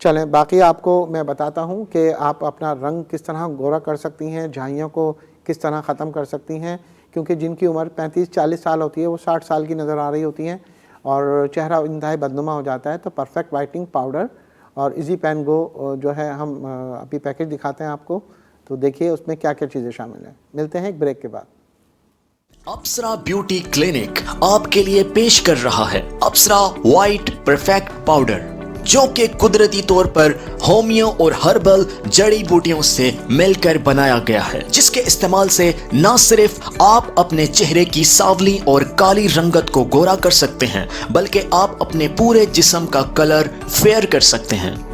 चलें बाकी आपको मैं बताता हूँ कि आप अपना रंग किस तरह गोरा कर सकती हैं, झाइयों को किस तरह ख़त्म कर सकती हैं, क्योंकि जिनकी उम्र 35-40 साल होती है वो 60 साल की नज़र आ रही होती हैं और चेहरा इंतहाई बदनुमा हो जाता है। तो परफेक्ट वाइटनिंग पाउडर और इजी पेन गो जो है हम अभी पैकेज दिखाते हैं आपको, तो देखिए उसमें क्या क्या चीज़ें शामिल हैं। मिलते हैं एक ब्रेक के बाद। अप्सरा ब्यूटी क्लिनिक आपके लिए पेश कर रहा है अप्सरा वाइट परफेक्ट पाउडर, जो कि कुदरती तौर पर होमियो और हर्बल जड़ी बूटियों से मिलकर बनाया गया है, जिसके इस्तेमाल से न सिर्फ आप अपने चेहरे की सांवली और काली रंगत को गोरा कर सकते हैं, बल्कि आप अपने पूरे जिस्म का कलर फेयर कर सकते हैं।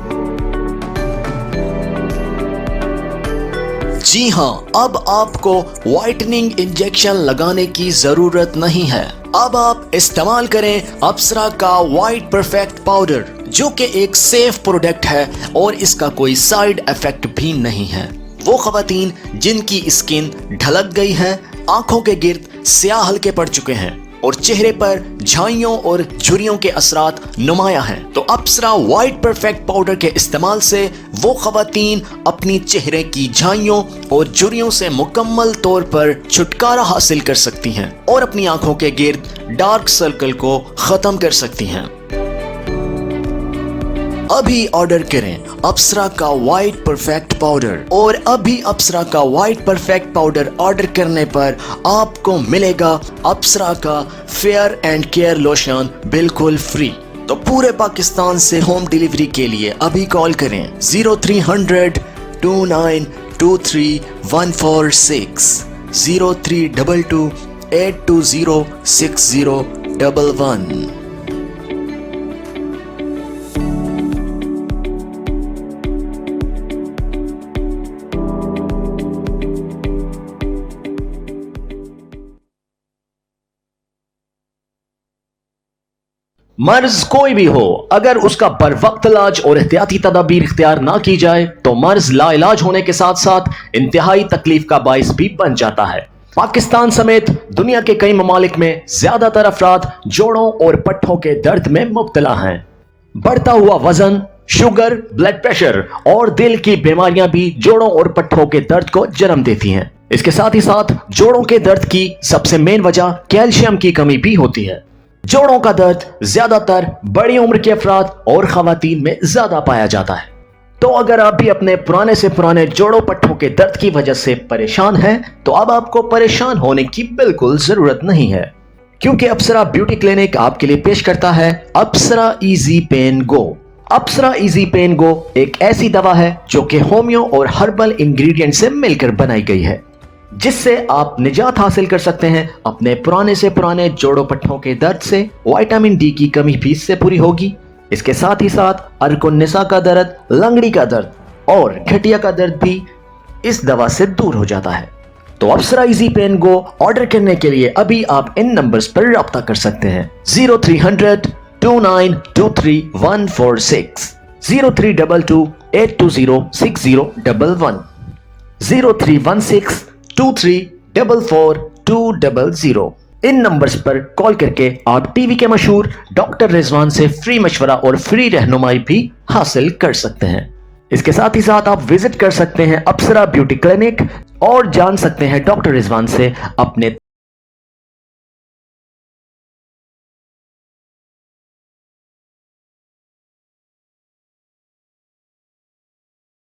जी हां, अब आपको व्हाइटनिंग इंजेक्शन लगाने की जरूरत नहीं है। अब आप इस्तेमाल करें अप्सरा का वाइट परफेक्ट पाउडर, जो कि एक सेफ प्रोडक्ट है और इसका कोई साइड इफेक्ट भी नहीं है। वो खवातीन जिनकी स्किन ढलक गई है, आंखों के गिर्द स्याह हल्के पड़ चुके हैं और चेहरे पर झाइयों और झुर्रियों के असरात नुमाया हैं, तो अप्सरा वाइट परफेक्ट पाउडर के इस्तेमाल से वो खवातीन अपनी चेहरे की झाइयों और झुर्रियों से मुकम्मल तौर पर छुटकारा हासिल कर सकती हैं और अपनी आंखों के गिर्द डार्क सर्कल को खत्म कर सकती हैं। अभी ऑर्डर करें अप्सरा का वाइट परफेक्ट पाउडर, और अभी अप्सरा का वाइट परफेक्ट पाउडर ऑर्डर करने पर आपको मिलेगा अप्सरा का फेयर एंड केयर लोशन बिल्कुल फ्री। तो पूरे पाकिस्तान से होम डिलीवरी के लिए अभी कॉल करें 0300 2923 146 0322 820 6011। मर्ज कोई भी हो, अगर उसका बर वक्त इलाज और एहतियाती तदाबीर इख्तियार ना की जाए तो मर्ज लाइलाज होने के साथ साथ इंतहाई तकलीफ का बाइस भी बन जाता है। पाकिस्तान समेत दुनिया के कई ममालिक में ज्यादातर अफराद जोड़ों और पट्ठों के दर्द में मुब्तला हैं। बढ़ता हुआ वजन, शुगर, ब्लड प्रेशर और दिल की बीमारियां भी जोड़ों और पट्ठों के दर्द को जन्म देती हैं। इसके साथ ही साथ जोड़ों के दर्द की सबसे मेन वजह कैल्शियम की कमी भी होती है। जोड़ों का दर्द ज्यादातर बड़ी उम्र के अफराद और खवातीन में ज्यादा पाया जाता है। तो अगर आप भी अपने पुराने से पुराने जोड़ों पट्ठों के दर्द की वजह से परेशान हैं, तो अब आपको परेशान होने की बिल्कुल जरूरत नहीं है, क्योंकि अप्सरा ब्यूटी क्लिनिक आपके लिए पेश करता है अप्सरा इजी पेन गो। अप्सरा इजी पेन गो एक ऐसी दवा है जो कि होमियो और हर्बल इंग्रेडिएंट से मिलकर बनाई गई है, जिससे आप निजात हासिल कर सकते हैं अपने पुराने से पुराने जोड़ों पट्ठों के दर्द से। विटामिन डी की कमी भी इससे पूरी होगी। इसके साथ ही साथ अर्कुन्निसा का दर्द, लंगड़ी का दर्द और गठिया का दर्द भी इस दवा से दूर हो जाता है। तो अप्सरा इजी पेन गो ऑर्डर करने के लिए अभी आप इन नंबर्स पर रब्ता कर सकते हैं 0300 2923 146 0322 820 6011 0316 2344 इन नंबर्स पर कॉल करके आप टीवी के मशहूर डॉक्टर रिजवान से फ्री मशवरा और फ्री रहनुमाई भी हासिल कर सकते हैं। इसके साथ ही साथ आप विजिट कर सकते हैं अप्सरा ब्यूटी क्लिनिक और जान सकते हैं डॉक्टर रिजवान से अपने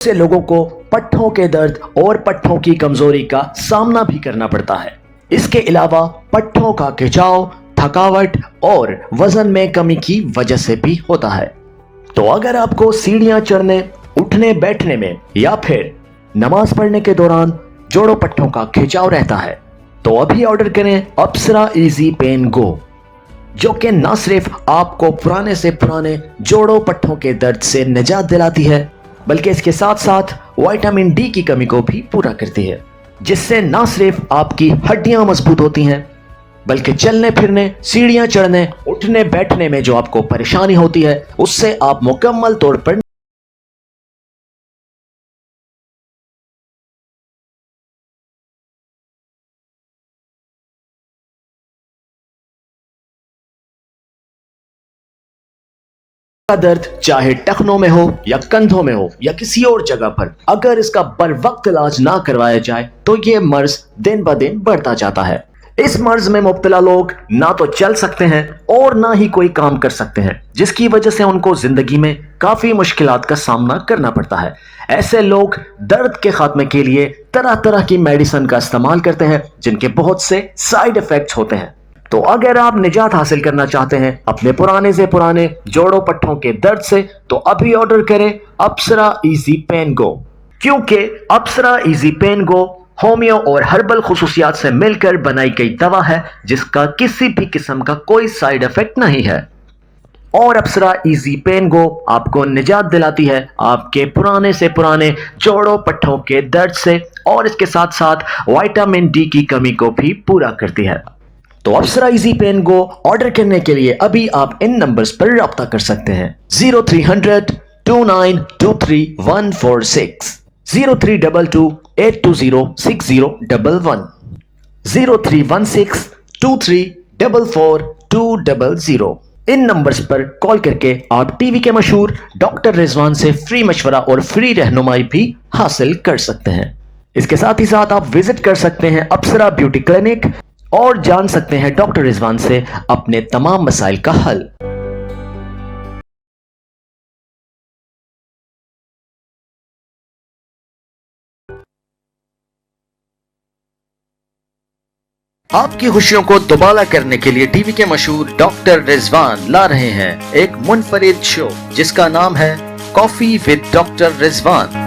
से लोगों को पट्ठों के दर्द और पट्ठों की कमजोरी का सामना भी करना पड़ता है। इसके अलावा पट्ठों का खिंचाव, थकावट और वजन में कमी की वजह से भी होता है। तो अगर आपको सीढ़ियां चढ़ने, उठने बैठने में या फिर नमाज पढ़ने के दौरान जोड़ों पट्ठों का खिंचाव रहता है, तो अभी ऑर्डर करें अप्सरा इजी पेन गो, जो कि न सिर्फ आपको पुराने से पुराने जोड़ों पट्ठों के दर्द से निजात दिलाती है, बल्कि इसके साथ साथ विटामिन डी की कमी को भी पूरा करती है, जिससे न सिर्फ आपकी हड्डियां मजबूत होती हैं, बल्कि चलने फिरने, सीढ़ियां चढ़ने, उठने बैठने में जो आपको परेशानी होती है, उससे आप मुकम्मल तौर पर दर्द चाहे टखनों में हो या कंधों में हो या किसी और जगह पर, अगर इसका बर वक्त इलाज ना करवाया जाए तो ये मर्ज दिन ब दिन बढ़ता जाता है। इस मर्ज में मुब्तला लोग ना तो चल सकते हैं और ना ही कोई काम कर सकते हैं, जिसकी वजह से उनको जिंदगी में काफी मुश्किलात का सामना करना पड़ता है। ऐसे लोग दर्द के खात्मे के लिए तरह तरह की मेडिसिन का इस्तेमाल करते हैं, जिनके बहुत से साइड इफेक्ट्स होते हैं। तो अगर आप निजात हासिल करना चाहते हैं अपने पुराने से पुराने जोड़ों पट्टों के दर्द से, तो अभी ऑर्डर करें अप्सरा इजी पेन गो, क्योंकि अप्सरा इजी पेन गो होमियो और हर्बल खुसूसियात से मिलकर बनाई गई दवा है, जिसका किसी भी किस्म का कोई साइड इफेक्ट नहीं है। और अप्सरा इजी पेन गो आपको निजात दिलाती है आपके पुराने से पुराने जोड़ों पट्टों के दर्द से, और इसके साथ साथ विटामिन डी की कमी को भी पूरा करती है। तो अप्सरा इजी पेन गो ऑर्डर करने के लिए अभी आप इन नंबर्स पर राब्ता कर सकते हैं 0300 2923 146, 0322820611, 0316 2344 इन नंबर्स पर कॉल करके आप टीवी के मशहूर डॉक्टर रिजवान से फ्री मशवरा और फ्री रहनुमाई भी हासिल कर सकते हैं। इसके साथ ही साथ आप विजिट कर सकते हैं अप्सरा ब्यूटी क्लिनिक और जान सकते हैं डॉक्टर रिजवान से अपने तमाम मसाइल का हल। आपकी खुशियों को दुबाला करने के लिए टीवी के मशहूर डॉक्टर रिजवान ला रहे हैं एक मुनफरिद शो, जिसका नाम है कॉफी विद डॉक्टर रिजवान।